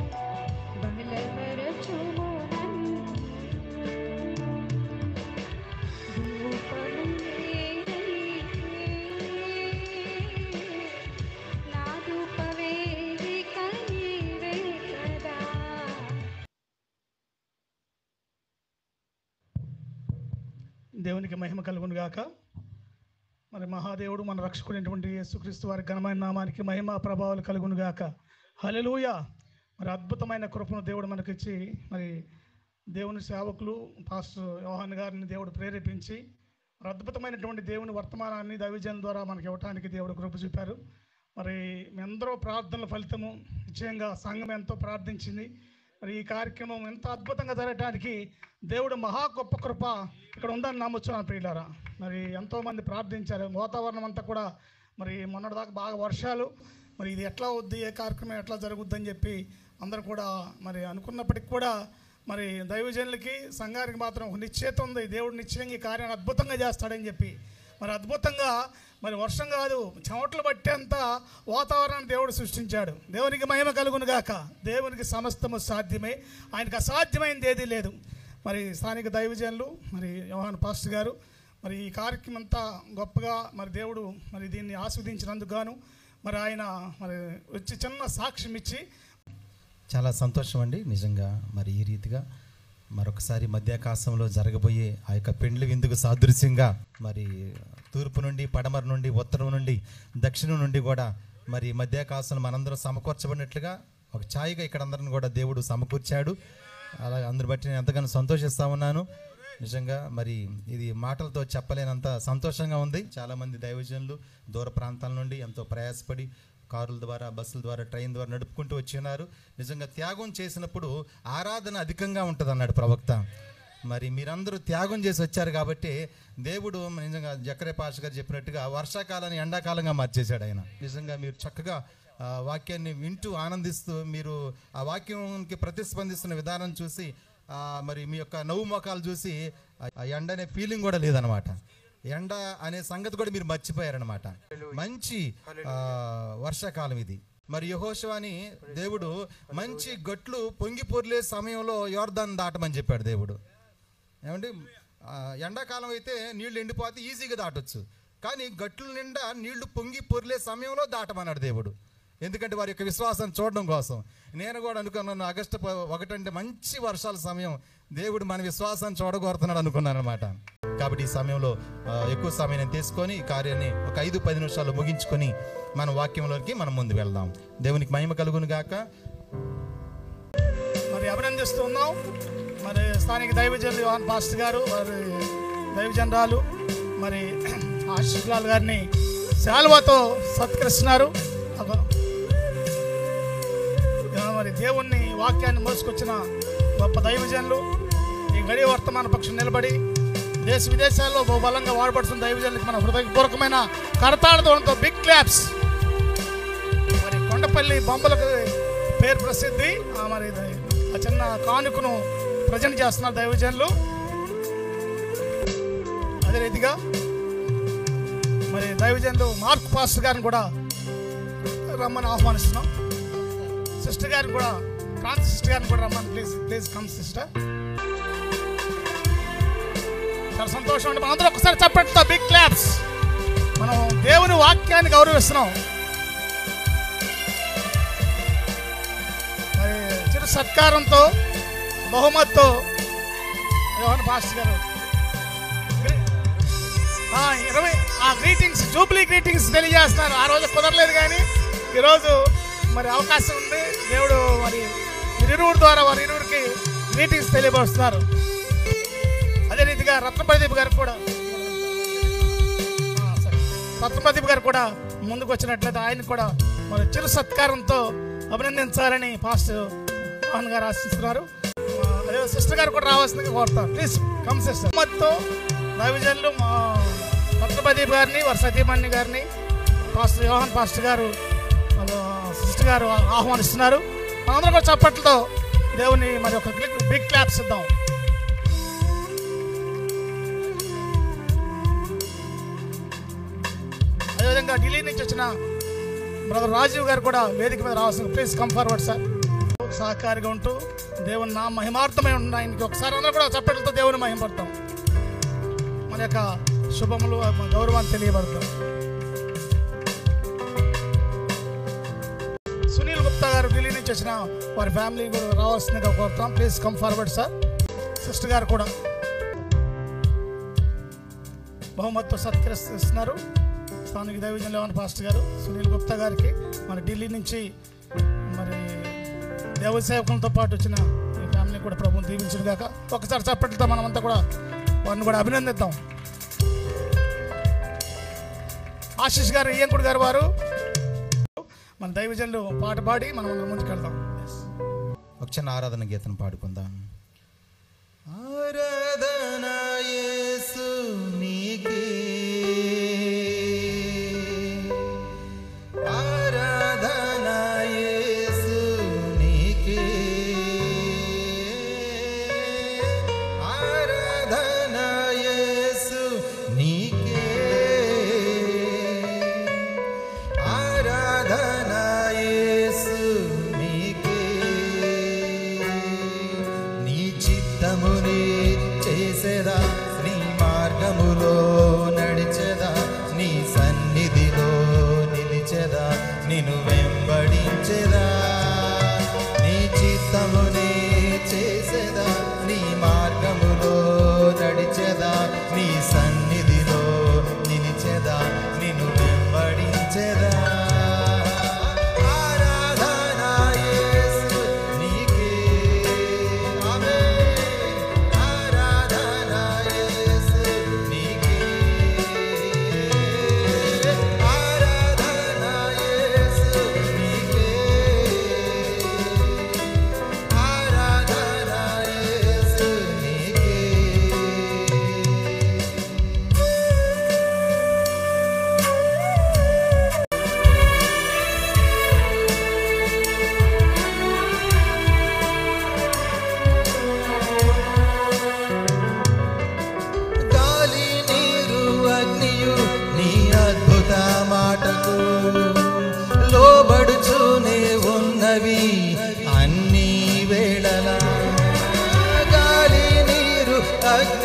బలపరచుము నన్ను. ధూపము నీవై, నా ధూపవేదిక నీవే కదా. దేవునికి మహిమ కలుగును గాక. మరి మహాదేవుడు మన రక్షకుడైనటువంటి యేసుక్రీస్తు వారి ఘనమైన నామానికి మహిమ ప్రభావాలు కలుగును గాక. హల్లెలూయా. మరి అద్భుతమైన కృపను దేవుడు మనకిచ్చి, మరి దేవుని సేవకులు పాస్టర్ యోహాన్ గారిని దేవుడు ప్రేరేపించి మరి అద్భుతమైనటువంటి దేవుని వర్తమానాన్ని దైవజనం ద్వారా మనకి ఇవ్వడానికి దేవుడు కృప చూపారు. మరి మీ అందరూ ప్రార్థనల ఫలితము నిశ్చయంగా సంఘం ఎంతో ప్రార్థించింది. మరి ఈ కార్యక్రమం ఎంత అద్భుతంగా జరగడానికి దేవుడు మహా గొప్ప కృప ఇక్కడ ఉందని నమ్మొచ్చు ప్రియులారా. మరి ఎంతోమంది ప్రార్థించారు. వాతావరణం అంతా కూడా మరి మొన్నటిదాకా బాగా వర్షాలు, మరి ఇది ఎట్లా అవుద్ది, ఏ కార్యక్రమం ఎట్లా జరుగుద్ది అని చెప్పి అందరూ కూడా మరి అనుకున్నప్పటికి కూడా మరి దైవజనులకి సంఘానికి మాత్రం ఒక నిశ్చయిత ఉంది. దేవుడు నిశ్చయంగా ఈ కార్యాన్ని అద్భుతంగా చేస్తాడని చెప్పి మరి అద్భుతంగా మరి వర్షం కాదు చెమటలు పట్టేంత వాతావరణాన్ని దేవుడు సృష్టించాడు. దేవునికి మహిమ కలుగును గాక. దేవునికి సమస్తము సాధ్యమే, ఆయనకు అసాధ్యమైనది ఏదీ లేదు. మరి స్థానిక దైవజనులు మరి యోహాన్ పాస్టర్ గారు మరి ఈ కార్యక్రమం అంతా గొప్పగా మరి దేవుడు మరి దీన్ని ఆస్వాదించినందుకు గాను మరి ఆయన మరి వచ్చి చిన్న సాక్ష్యం ఇచ్చి చాలా సంతోషం అండి. నిజంగా మరి ఈ రీతిగా మరొకసారి మధ్యాకాశంలో జరగబోయే ఆ యొక్క పెండ్లి విందుకు సాదృశ్యంగా మరి తూర్పు నుండి, పడమర నుండి, ఉత్తరం నుండి, దక్షిణం నుండి కూడా మరి మధ్యాకాశంలో మనందరం సమకూర్చబడినట్లుగా ఒక ఛాయిగా ఇక్కడ అందరిని కూడా దేవుడు సమకూర్చాడు. అలా అందరి బట్టి నేను ఎంతగానో సంతోషిస్తూ ఉన్నాను. నిజంగా మరి ఇది మాటలతో చెప్పలేనంత సంతోషంగా ఉంది. చాలామంది దైవజనులు దూర ప్రాంతాల నుండి ఎంతో ప్రయాసపడి కారుల ద్వారా, బస్సుల ద్వారా, ట్రైన్ ద్వారా నడుపుకుంటూ వచ్చి ఉన్నారు. నిజంగా త్యాగం చేసినప్పుడు ఆరాధన అధికంగా ఉంటుంది అన్నాడు ప్రవక్త. మరి మీరందరూ త్యాగం చేసి వచ్చారు కాబట్టి దేవుడు నిజంగా జకరే పాష గారు చెప్పినట్టుగా వర్షాకాలాన్ని ఎండాకాలంగా మార్చేశాడు ఆయన. నిజంగా మీరు చక్కగా వాక్యాన్ని వింటూ ఆనందిస్తూ మీరు ఆ వాక్యంకి ప్రతిస్పందిస్తున్న విధానం చూసి మరి మీ యొక్క నవ్వు మొఖాలు చూసి ఆ ఎండ అనే ఫీలింగ్ కూడా లేదనమాట. ఎండ అనే సంగతి కూడా మీరు మర్చిపోయారనమాట. మంచి వర్షాకాలం ఇది. మరి యెహోషువని దేవుడు మంచి గట్లు పొంగి పొర్లే సమయంలో యోర్దాను దాటమని చెప్పాడు దేవుడు. ఏమంటే ఎండాకాలం అయితే నీళ్లు ఎండిపోతే ఈజీగా దాటొచ్చు, కానీ గట్ల నిండా నీళ్లు పొంగి పొర్లే సమయంలో దాటమన్నాడు దేవుడు. ఎందుకంటే వారి యొక్క విశ్వాసాన్ని చూడడం కోసం. నేను కూడా అనుకున్నాను ఆగస్టు 1 అంటే మంచి వర్షాల సమయం, దేవుడు మన విశ్వాసాన్ని చూడగోరుతున్నాడు అనుకున్నాను అనమాట. కాబట్టి ఈ సమయంలో ఎక్కువ సమయం నేను తీసుకొని ఈ కార్యాన్ని ఒక 5-10 నిమిషాలు ముగించుకొని మన వాక్యంలోకి మనం ముందు వెళ్దాం. దేవునికి మహిమ కలుగును గాక. మరి అభినందిస్తూ ఉన్నాం మరి స్థానిక దైవజనులు యోహాన్ పాస్టర్ గారు, మరి దైవజనరాలు మరి ఆశీస్లాల్ గారిని శాలువాతో సత్కరిస్తున్నారు. మరి దేవుణ్ణి వాక్యాన్ని మోసుకొచ్చిన గొప్ప దైవజనులు ఈ గడి వర్తమాన పక్షం నిలబడి దేశ విదేశాల్లో బలంగా వాడబడుతున్న దైవజనులకు మన హృదయపూర్వకమైన కరతాళతో బిగ్ క్లాప్స్. మరి కొండపల్లి బొమ్మలకు పేరు ప్రసిద్ధి. మరి ఆ చిన్న కానుకను ప్రజెంట్ చేస్తున్నారు దైవజనులు. అదే రీతిగా మరి దైవజనులు మార్క్ పాస్టర్ గారిని కూడా రమ్మని ఆహ్వానిస్తున్నాం. సిస్టర్ గారిని కూడా, ఫ్రాన్స్ సిస్టర్ గారిని కూడా రమ్మని. Please come sister. చాలా సంతోషం అండి. మనందరూ ఒకసారి చెప్పట్లా బిగ్ క్లాప్స్. మనం దేవుని వాక్యాన్ని గౌరవిస్తున్నాం. మరి చిరు సత్కారంతో బహుమతితో యోహాన్ పాస్టర్ గారు 20 గ్రీటింగ్స్, జూబ్లీ గ్రీటింగ్స్ తెలియజేస్తున్నారు. ఆ రోజు కుదరలేదు కానీ ఈరోజు మరి అవకాశం ఉంది. దేవుడు మరి ఇరువురు ద్వారా వారి ఇరువురికి గ్రీటింగ్స్ తెలియపరుస్తున్నారు. అదే రీతిగా రత్నప్రదీప్ గారు కూడా ముందుకు వచ్చినట్లయితే ఆయన కూడా మరి చిరు సత్కారంతో అభినందించాలని పాస్టర్ మోహన్ గారు ఆశిస్తున్నారు. అదే సిస్టర్ గారు కూడా రావాల్సిందిగా కోరుతారు. Please come sister. మొత్తం దైవజనులు రత్నప్రదీప్ గారిని, వారి సతీమణి గారిని పాస్టర్ యోహాన్ పాస్టర్ గారు, సిస్టర్ గారు ఆహ్వానిస్తున్నారు. మనందరం కూడా చప్పట్లతో దేవుని మరి ఒక బిగ్ క్లాప్స్ ఇద్దాం. అదేవిధంగా ఢిల్లీ నుంచి వచ్చిన బ్రదర్ రాజీవ్ గారు కూడా వేదిక మీద రావాల్సింది. Please come forward sir. సహకారిగా ఉంటూ దేవుని నా మహిమార్థమై ఉన్న ఆయనకి ఒకసారి అందరూ కూడా చప్పట్లతో దేవుని మహిమపడతాం. మన యొక్క శుభములు గౌరవాన్ని తెలియబడతాం. సునీల్ గుప్తా గారు ఢిల్లీ నుంచి వచ్చిన వారి ఫ్యామిలీ కూడా రావాల్సిందిగా కోరుతాం. Please come forward sir. Sister గారు కూడా బహుమతితో సత్కరిస్తున్నారు. స్థానిక దైవజనులు యోహాన్ పాస్టర్ గారు సునీల్ గుప్తా గారికి మరి ఢిల్లీ నుంచి మరి దేవ సేవకులతో పాటు వచ్చిన ఈ ఫ్యామిలీ కూడా ప్రభువుని దీవించును గాక. ఒకసారి చప్పట్లతో మనమంతా కూడా వారిని కూడా అభినందిద్దాం. ఆశీష్ గారు, ఈయంకుడు గారు వారు మన దైవజనులు పాట పాడి మనం ముందుకెళ్దాం. ఒక చిన్న ఆరాధన గీతం పాడుకుందాం. ఆరాధన యేసు నీకే, ఆరాధన యేసు నీకే, ఆరాధన యేసు నీకే,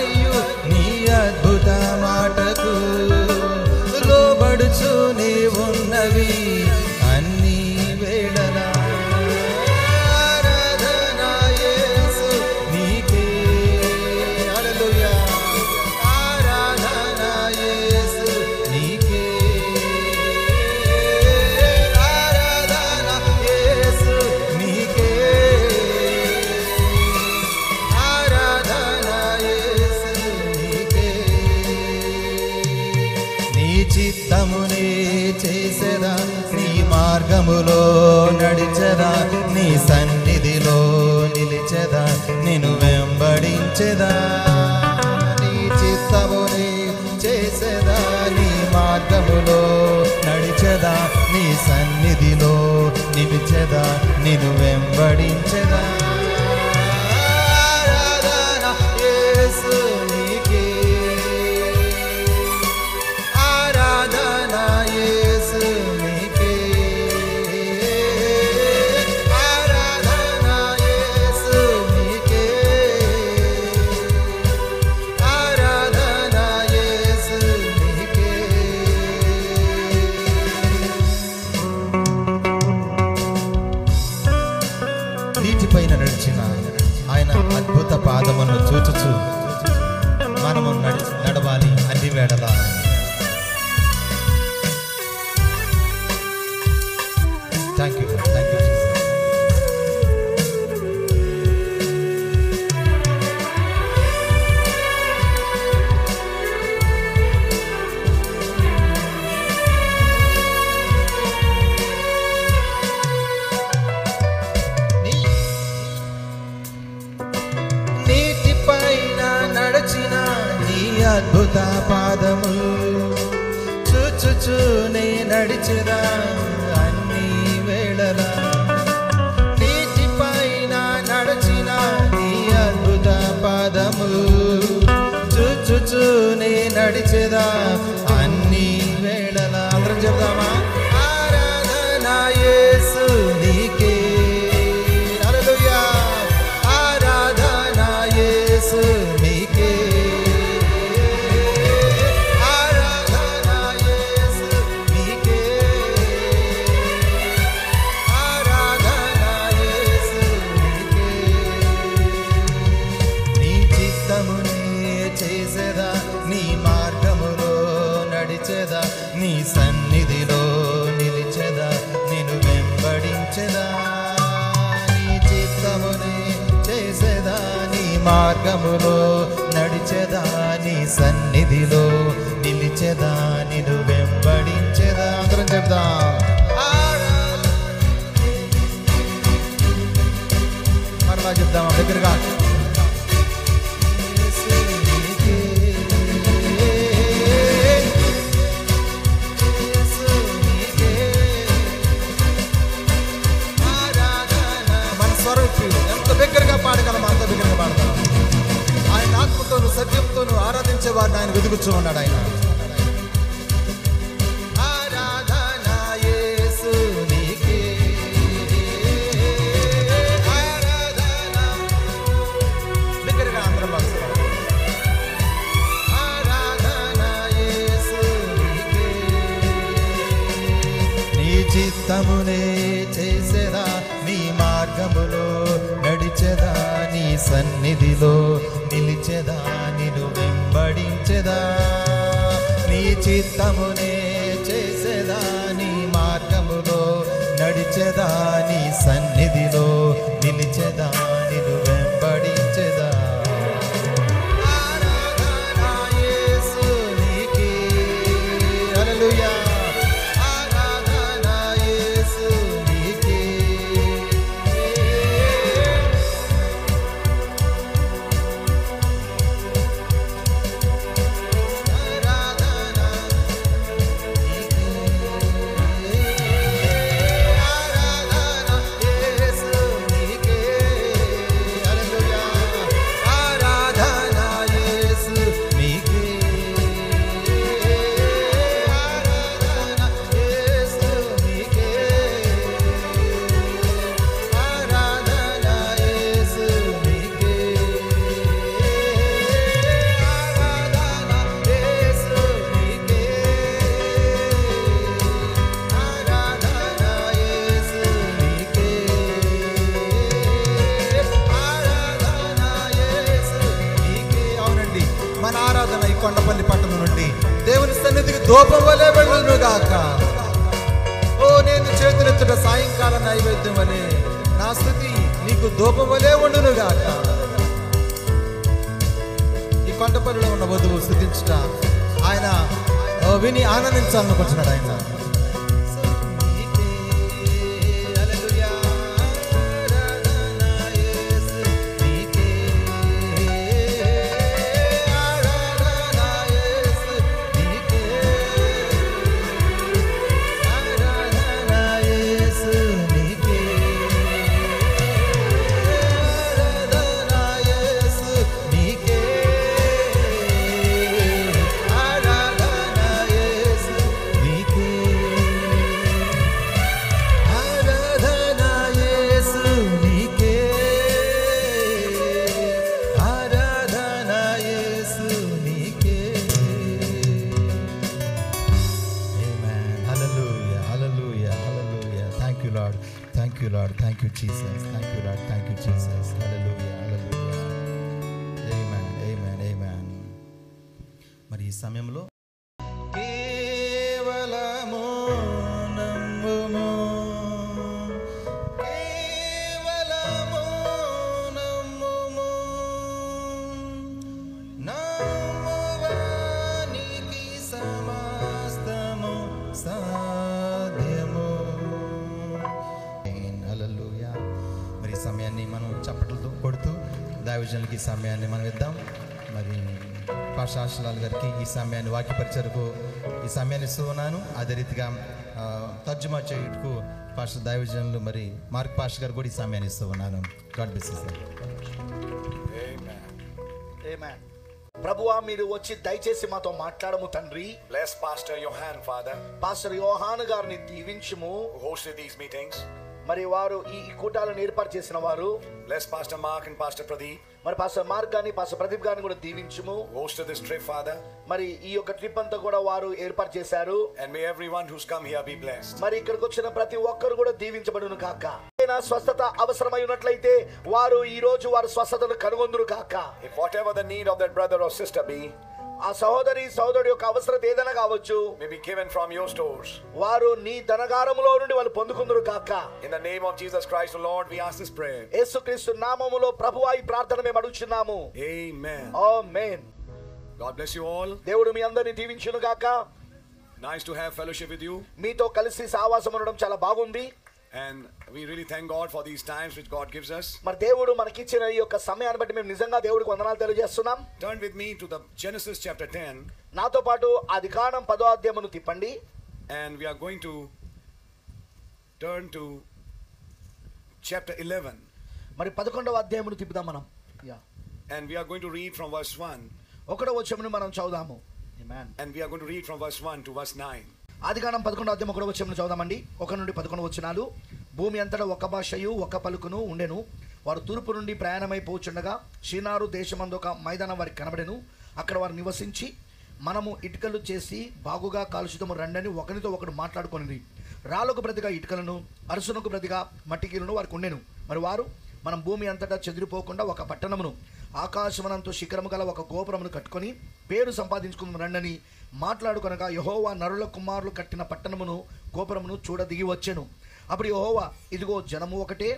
చేయు నీ అద్భుత మాటకు లోబడుచు నీ ఉన్నవి అన్ని వేళలా ఆరాధన యేసు నీకే హల్లెలూయా ఆరాధన యేసు నీకే ఆరాధన యేసు నీకే ఆరాధన యేసు నీకే నీ చిత్తమునే చేసేదా నీ మార్గములో నడిచెదా నీ సన్నిధిలో నిలిచెదా నిన్ను వెంబడించెదా నీ చిత్తమునే చేసేదా నీ మార్గములో నడిచెదా నీ సన్నిధిలో నిలిచెదా నిన్ను వెంబడించెదా ఆరాధన యేసు నీకే ఆరాధన యేసు నీకే ఆరాధన యేసు నీకే ఆరాధన యేసు నీకే నీటిపైన నడిచిన ఆయన అద్భుత పాదమును చూచుచు మనము నడవాలి అన్ని వేళలా థ్యాంక్ యూ నీటిపైన నడచిన నీ అద్భుత పాదములు చూచుచూనే నడిచెదా అన్ని వేళలా నీటిపైన నడచిన నీ అద్భుత పాదములు చూచుచూనే నడిచెదా అన్ని వేళలా అందరం చెప్దామా ఆరాధన యేసు నీకే హల్లెలూయా ఆరాధన యేసు నీకే ఆరాధన యేసు నీకే ఆరాధన యేసు నీకే నీ చిత్తమునే చేసేదా నీ మార్గములో నడిచెదా నీ సన్నిధిలో నిలిచెదా నిన్ను వెంబడించెదా నీ చిత్తమునే చేసేదా నీ మార్గములో నడిచెదా నీ సన్నిధిలో నిలిచెదా నిన్ను వెంబడించెదా అందరం చెప్దాం మరలా చెప్దాం దగ్గరగా మన స్వరూపి ఎంత దగ్గరగా పాడగలం అంత దగ్గరగా పాడగలం ఆయన ఆత్మతోను సత్యంతోను ఆరాధించే వారిని ఆయన వెతుకుతూ ఉన్నాడు ఆయన ఆరాధన యేసు నీకే ఆరాధన దగ్గరగా అందరం పాడుతాం ఆరాధన యేసు నీకే నీ చిత్తమునే చేసేదా నీ మార్గములో నడిచెదా నీ సన్నిధిలో నిలిచెదా నిన్ను వెంబడించెదా నీ చిత్తమునే చేసేదా నీ మార్గములో నడిచెదా నీ సన్నిధిలో నిలిచెదా నిన్ను వెంబడించెదా ఆరాధన యేసు నీకే హల్లెలూయా ఆరాధన యేసు నీకే ఆరాధన మన ఆరాధన ఈ కొండపల్లి పట్టణం నుండి దేవుని సన్నిధికి ధూపం వలె వెళ్ళును గాక. ఓ నేను చేతులెత్తుట సాయంకాల నైవేద్యం వలె నా స్తుతి నీకు ధూపం వలె ఉండును గాక. ఈ కొండపల్లిలో ఉన్న వధువు స్తుతించుట ఆయన విని ఆనందించాలనుకుంటున్నాడు ఆయన. Thank you Jesus. Thank you Lord. Thank you Jesus. Hallelujah. Hallelujah. Amen. Amen. Amen. మరి ఈ సమయంలో కేవలము నమ్ముము, కేవలము నమ్ముము, నమ్మువానికి సమస్తము సాధ్యము. మరి సమయాన్ని మనం చప్పట్లతో కొడుతూ దైవజనులకి ఈ సమయాన్ని మనం ఇద్దాం. మరి పాషాశలాల్ గారికి ఈ సమయాన్ని వాక్య పరిచయకు ఈ సమయాన్ని ఇస్తున్నాను. అదే రీతిగా తర్జుమా చేయుటకు పాష దైవజనులు మరి మార్క్ పాష గారు కూడా ఈ సమయాన్ని ఇస్తూ ఉన్నాను. God bless you sir. Amen. ప్రభువా మీరు వచ్చి దయచేసి మాతో మాట్లాడము తండ్రి. Bless Pastor Johan, Father. Pastor Yohan గారిని దీవించుము. Who hosted these meetings. మరి వారు ఈ కూటాలను ఏర్పాటు చేసిన వారు. Bless Pastor Mark and Pastor Pradeep. మరి పాస్టర్ మార్క్ గాని పాస్టర్ ప్రదీప్ గారిని కూడా దీవించుము. Hosted this trip, Father. మరి ఈ యొక్క ట్రిప్ అంతా కూడా వారు ఏర్పాటు చేశారు. And may everyone who's come here be blessed. మరి ఇక్కడికి వచ్చిన ప్రతి ఒక్కరు కూడా దీవించబడును కాక. స్వస్థత అవసరమై ఉన్నట్లయితే వారు ఈ రోజు వారి స్వస్థతను కనుగొందురు కాక. If whatever the need of that brother or sister be, ఆ సహోదరుడి యొక్క అవసరత ఏదైనా కావచ్చు, may be given from your stores. వారు నీ ధనగారములో నుండి వాళ్ళు పొందుకుందురు కాక. In the name of Jesus Christ, the Lord, we ask this prayer. యేసుక్రీస్తు నామములో ప్రభువా ఈ ప్రార్థన మేము అడుగుచున్నాము. Amen. Amen. God bless you all. దేవుడు మీ అందరిని దీవించును గాక. Nice to have fellowship with you. మీతో కలిసి సహవాసం ఉండడం చాలా బాగుంది. And we really thank God for these times which God gives us. మరి దేవుడు మనకిచ్చిన ఈ యొక్క సమయాన్ని బట్టి మేము నిజంగా దేవుడికి వందనాలు తెలియజేస్తున్నాం. Turn with me to the Genesis chapter 10. నాతో పాటు ఆదికాండం 10వ అధ్యాయమును తిప్పండి. And we are going to turn to chapter 11. మరి 11వ అధ్యాయమును తిప్పుదాం మనం. And we are going to read from verse 1. 1వ వచనమును మనం చదువుదాము. Amen. And we are going to read from verse 1 to verse 9. ఆదికాండం 11వ అధ్యాయం 1వ వచనమును చదువుదామండి. 1 నుండి 11 వచనాలు. భూమి అంతటా ఒక భాషయు ఒక పలుకును ఉండెను. వారు తూర్పు నుండి ప్రయాణమై పోచుండగా షీనారు దేశమందు ఒక మైదానం వారికి కనబడెను. అక్కడ వారు నివసించి మనము ఇటుకలు చేసి బాగుగా కాలుషితము రండని ఒకరితో ఒకడు మాట్లాడుకొనిది. రాళ్ళకు ప్రతిగా ఇటుకలను, అరుసునకు ప్రతిగా మట్టికీలను వారికి ఉండెను. మరి వారు మనం భూమి అంతటా చెదిరిపోకుండా ఒక పట్టణమును ఆకాశమనంతో శిఖరము గల ఒక గోపురమును కట్టుకొని పేరు సంపాదించుకుని రండని మాట్లాడుకొనగా యెహోవా నరుల కుమారులు కట్టిన పట్టణమును గోపురమును చూడ దిగి వచ్చెను. అప్పుడు యెహోవా ఇదిగో జనము ఒకటే,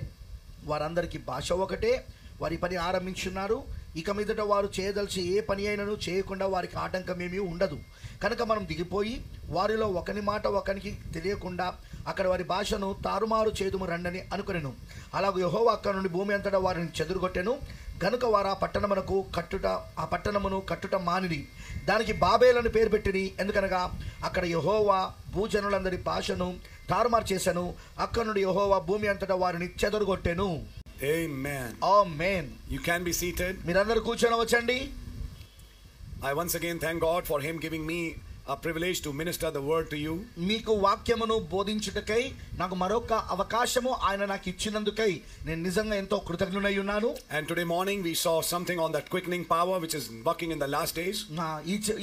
వారందరికీ భాష ఒకటే, వారి పని ఆరంభించున్నారు. ఇక మీదట వారు చేయదలిచి ఏ పని అయినను చేయకుండా వారికి ఆటంకమేమీ ఉండదు. కనుక మనం దిగిపోయి వారిలో ఒకని మాట ఒకనికి తెలియకుండా అక్కడ వారి భాషను తారుమారు చేదుము రండని అనుకొనెను. అలాగే యెహోవా అక్కడ నుండి భూమి అంతటా వారిని చెదురుగొట్టెను. గనుక వారు ఆ పట్టణమును కట్టుట మానిది. దానికి బాబేలని పేరు పెట్టిని. ఎందుకనగా అక్కడ యెహోవా భూజనులందరి భాషను తారుమారు చేశాను. అక్కడ నుండి యెహోవా భూమి అంతటా వారిని చెదరగొట్టెను. Amen. Amen. You can be seated. మీరందరూ కూర్చోనవచ్చండి. I once again thank God for him giving me a privilege to minister the word to you. మీకు వాక్యమును బోధించుటకై నాకు మరొక అవకాశము ఆయన నాకు ఇచ్చినందుకై నేను నిజంగా ఎంతో కృతజ్ఞుడై ఉన్నాను. And today morning we saw something on that quickening power which is working in the last days.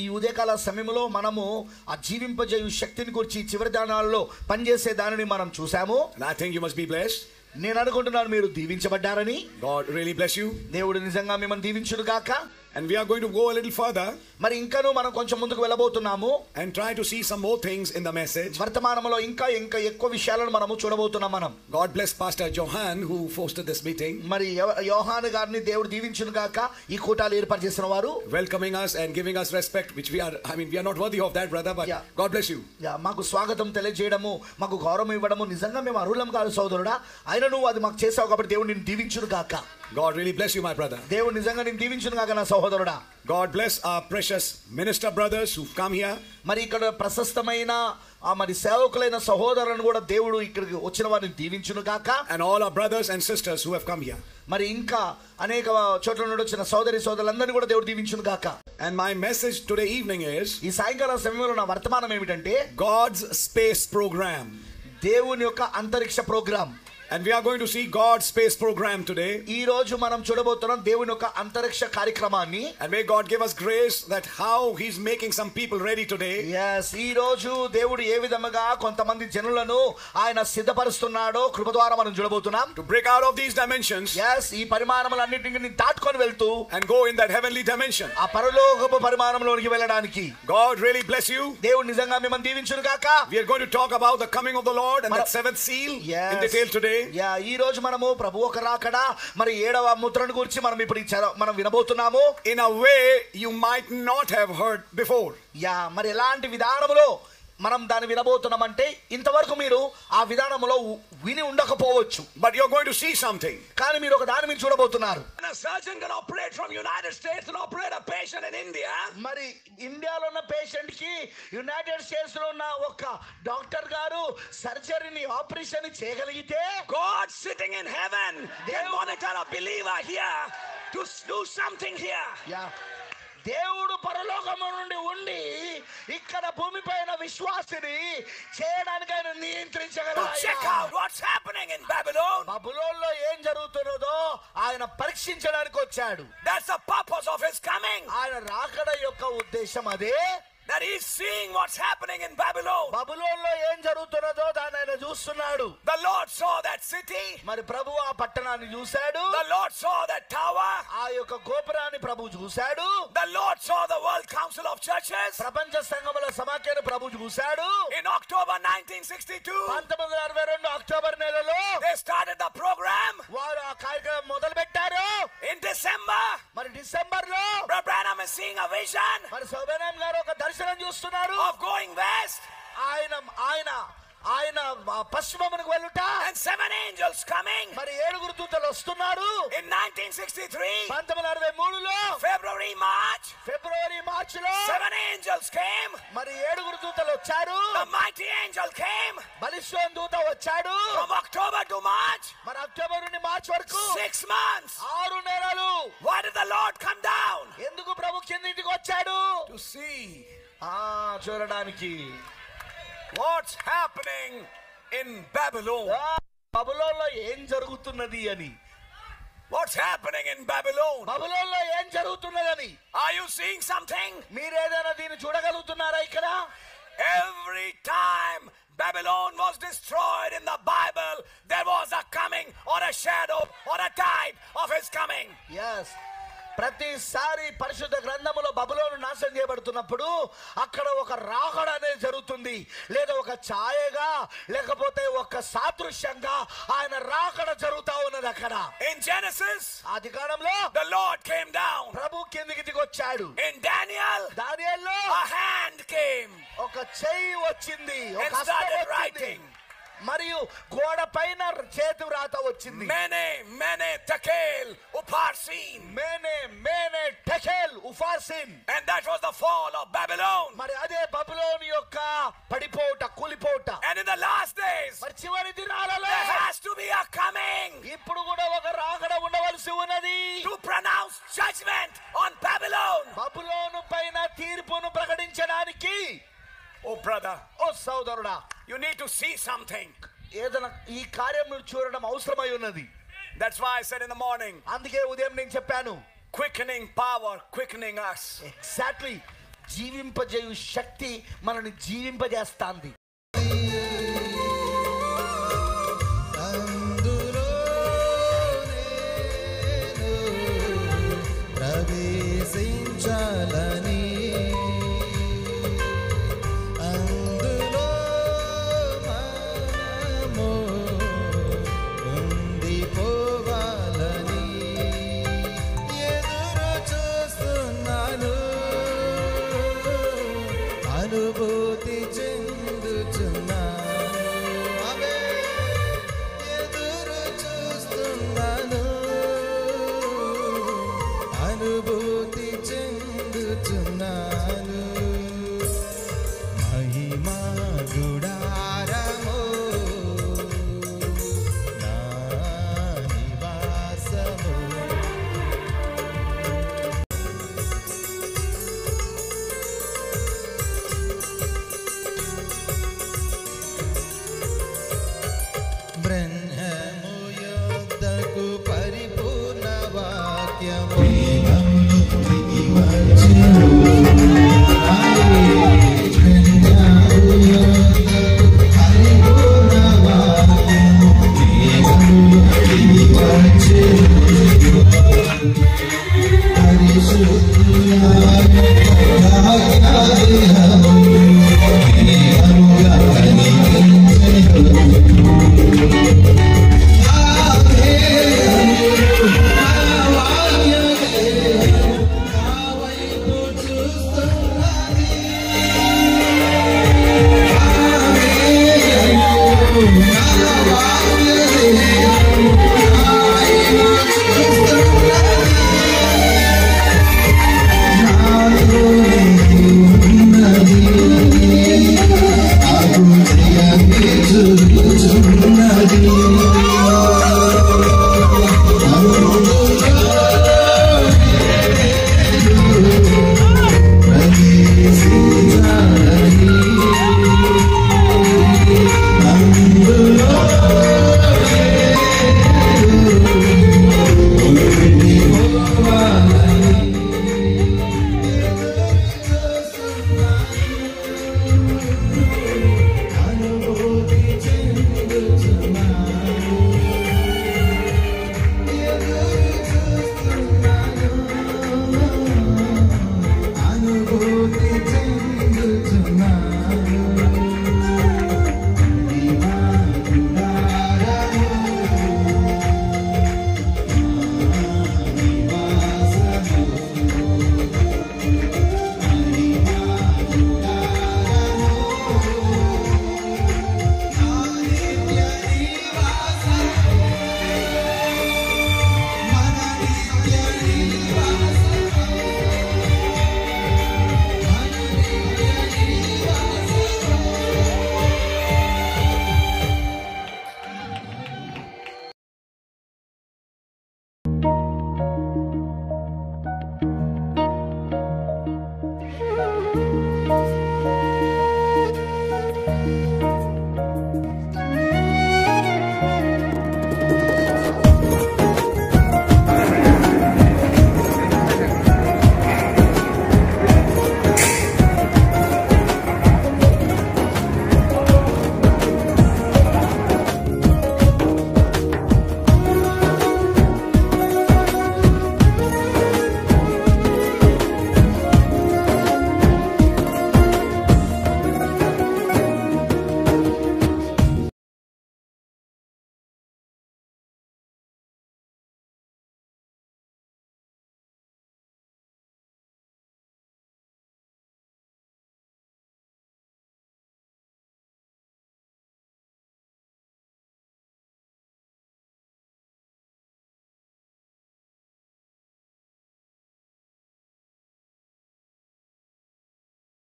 ఈ ఉదయకాల సమయంలో మనము ఆ జీవింపజేయు శక్తిని గురించి చివరి దినాల్లో పనిచేసే దానిని మనం చూసాము. And I think you must be blessed. నేను అనుకుంటున్నాను మీరు దీవించబడ్డారని. God really bless you. దేవుడు నిజంగా మిమ్మల్ని దీవించును గాక. And we are going to go a little further. మరి ఇంకాను మనం కొంచెం ముందుకు వెళ్ళబోతున్నాము. And try to see some more things in the message. వర్తమానంలో ఇంకా ఎక్కువ విషయాలను మనము చూడబోతున్నాం మనం. God bless Pastor Johan who hosted this meeting. మరి యోహాను గారిని దేవుడు దీవించును గాక. ఈ కూటాలు ఏర్పాటు చేసిన వారు welcoming us and giving us respect, which we are not worthy of that, brother, but God bless you. మాకు స్వాగతం తెలియజేయడము, మాకు గౌరవం ఇవ్వడము నిజంగా మేము అర్హులం కాదు సోదరుడా. అయినా నువ్వు అది మాకు చేసావు కాబట్టి దేవుడు నిన్ను దీవించును గాక. God really bless you, my brother. దేవుడు నిజంగా నిన్ను దీవించును గాక నా సహోదరుడా. God bless our precious minister brothers who've come here. మరి ఇక్కడ ప్రశస్తమైన మరి సేవకులైన సహోదరులను కూడా దేవుడు ఇక్కడికి వచ్చిన వారిని దీవించును గాక. And all our brothers and sisters who have come here. మరి ఇంకా అనేక చోట్ల నుండి వచ్చిన సోదరులందరినీ కూడా దేవుడు దీవించును గాక. And my message today evening is, ఈ సాయంకాల సమయంలో నా వర్తమానం ఏమిటంటే God's space program. దేవుని యొక్క అంతరిక్ష programme. And we are going to see God's space program today. ఈ రోజు మనం చూడబోతున్నాం దేవుని యొక్క అంతరిక్ష కార్యక్రమాన్ని. And may God give us grace that how he's making some people ready today. Yes, ఈ రోజు దేవుడు ఏ విధముగా కొంతమంది జనులను ఆయన సిద్ధపరుస్తున్నాడో కృప ద్వారా మనం చూడబోతున్నాం. To break out of these dimensions. Yes, ఈ పరిమాణములన్నిటిని దాటుకొని వెళ్తూ and go in that heavenly dimension. ఆ పరలోకపు పరిమాణంలోనికి వెళ్ళడానికి. God really bless you. దేవుడు నిజంగా మిమ్మల్ని దీవించును గాక. We are going to talk about the coming of the Lord and that seventh seal in detail today. ఈ రోజు మనము ప్రభు ఒక రాకడ మరి 7వ ముద్రను గురించి మనం ఇప్పుడు మనం వినబోతున్నాము. In a way you might not have heard before. మరి ఎలాంటి విధానములో మనం దాన్ని వినబోతున్నామంటే ఇంతవరకు మీరు ఆ విధానంలో విని ఉండకపోవచ్చు. But you're going to see something. కానీ మీరు ఒక దాన్ని మీరు చూడబోతున్నారు. A surgeon can operate from United States and operate a patient in India. మరి ఇండియాలో ఉన్న పేషెంట్ కి యునైటెడ్ స్టేట్స్ లో ఉన్న ఒక డాక్టర్ గారు సర్జరీని ఆపరేషన్ చేయగలిగితే God sitting in heaven can monitor a believer here to do something here. దేవుడు పరలోకము నుండి ఉండి ఇక్కడ భూమిపైన విశ్వాసిని చేయడానికి ఆయన నియంత్రించగలడు. Check out what's happening in Babylon. బబులోనులో ఏం జరుగుతున్నదో ఆయన పరీక్షించడానికి వచ్చాడు. That's the purpose of his coming. ఆయన రాకడ యొక్క ఉద్దేశం అదే. That he's seeing what's happening in Babylon. బబులోనులో ఏం జరుగుతున్నదో దాన్ని ఆయన చూస్తున్నాడు. The Lord saw that city. మరి ప్రభువు ఆ పట్టణాన్ని చూశాడు. The Lord saw that tower. ఆ యొక్క గోపురాన్ని ప్రభువు చూశాడు. The Lord saw the World Council of Churches. ప్రపంచ సంఘముల సమాఖ్యను ప్రభువు చూశాడు. In October 1962. 1962 అక్టోబర్ నెలలో they started the program. వారు ఆ కార్యక్రమం మొదలు పెట్టారు. In December. మరి డిసెంబర్ లో Brother Branham is seeing a vision. మరి సోబెనాం గారు ఒక దర్శనం చూస్తున్నారు. Of going west. ఆయన పశ్చిమమునకు వెళ్ళుట. And 7 angels coming. మరి 7 దూతలు వస్తున్నారు. In 1963. 1963 లో ఫిబ్రవరి మార్చ్ లో 7 angels came. మరి 7 దూతలు వచ్చారు. The mighty angel came. బలిష్ఠమైన దూత వచ్చాడు. From October to March. మరి అక్టోబర్ నుండి మార్చ్ వరకు 6 months. 6 నెలలు. Why did the Lord come down? ఎందుకు ప్రభు కిందికి వచ్చాడు? To see. చూడడానికి. What's happening in Babylon? బబులోనులో ఏం జరుగుతున్నది అని. What's happening in Babylon? బబులోనులో ఏం జరుగుతున్నదని. Are you seeing something? మీరు ఏదైనా దీన్ని చూడగలుగుతున్నారా ఇక్కడ? Every time Babylon was destroyed in the Bible, there was a coming or a shadow or a type of his coming. Yes. ప్రతిసారి పరిశుద్ధ గ్రంథములో బబులోను నాశనం చేయబడుతున్నప్పుడు అక్కడ ఒక రాకడ అనేది జరుగుతుంది. లేదా ఒక ఛాయగా లేకపోతే ఒక సాదృశ్యంగా ఆయన రాకడ జరుగుతా ఉన్నది అక్కడ. In Genesis, ఆదికాండంలో the Lord came down. ప్రభు కిందికి దిగొచ్చాడు. In Danielలో a hand came. ఒక చెయ్యి వచ్చింది. ఒక and started writing. మరియు గోడ పైన చేతు రాత వచ్చింది. Mene tekel upharsin. Mene tekel upharsin. And that was the fall of Babylon. మరి అదే బబులోను యొక్క పడిపోవుట, కూలిపోవుట. And in the last days, మరి చివరి దినాలలో there has to be a coming. ఇప్పుడు కూడా ఒక రాకడ ఉండవలసి ఉన్నది. To pronounce judgment on Babylon. బబులోను పైన తీర్పును ప్రకటించడానికి. Oh brother, సోదరుడా, you need to see something. ఏదైనా ఈ కార్యం చూడడం అవసరమై ఉన్నది. That's why I said in the morning. అందుకే ఉదయం నేను చెప్పాను. Quickening power, quickening us. Exactly. జీవింపజేయు శక్తి మనల్ని జీవింపజేస్తాంది. ప్రవేశ అనుభూతి చెందుచున్నాను. అవే ఎదురు చూస్తున్నాను, అనుభూతి చెందుచున్నాను.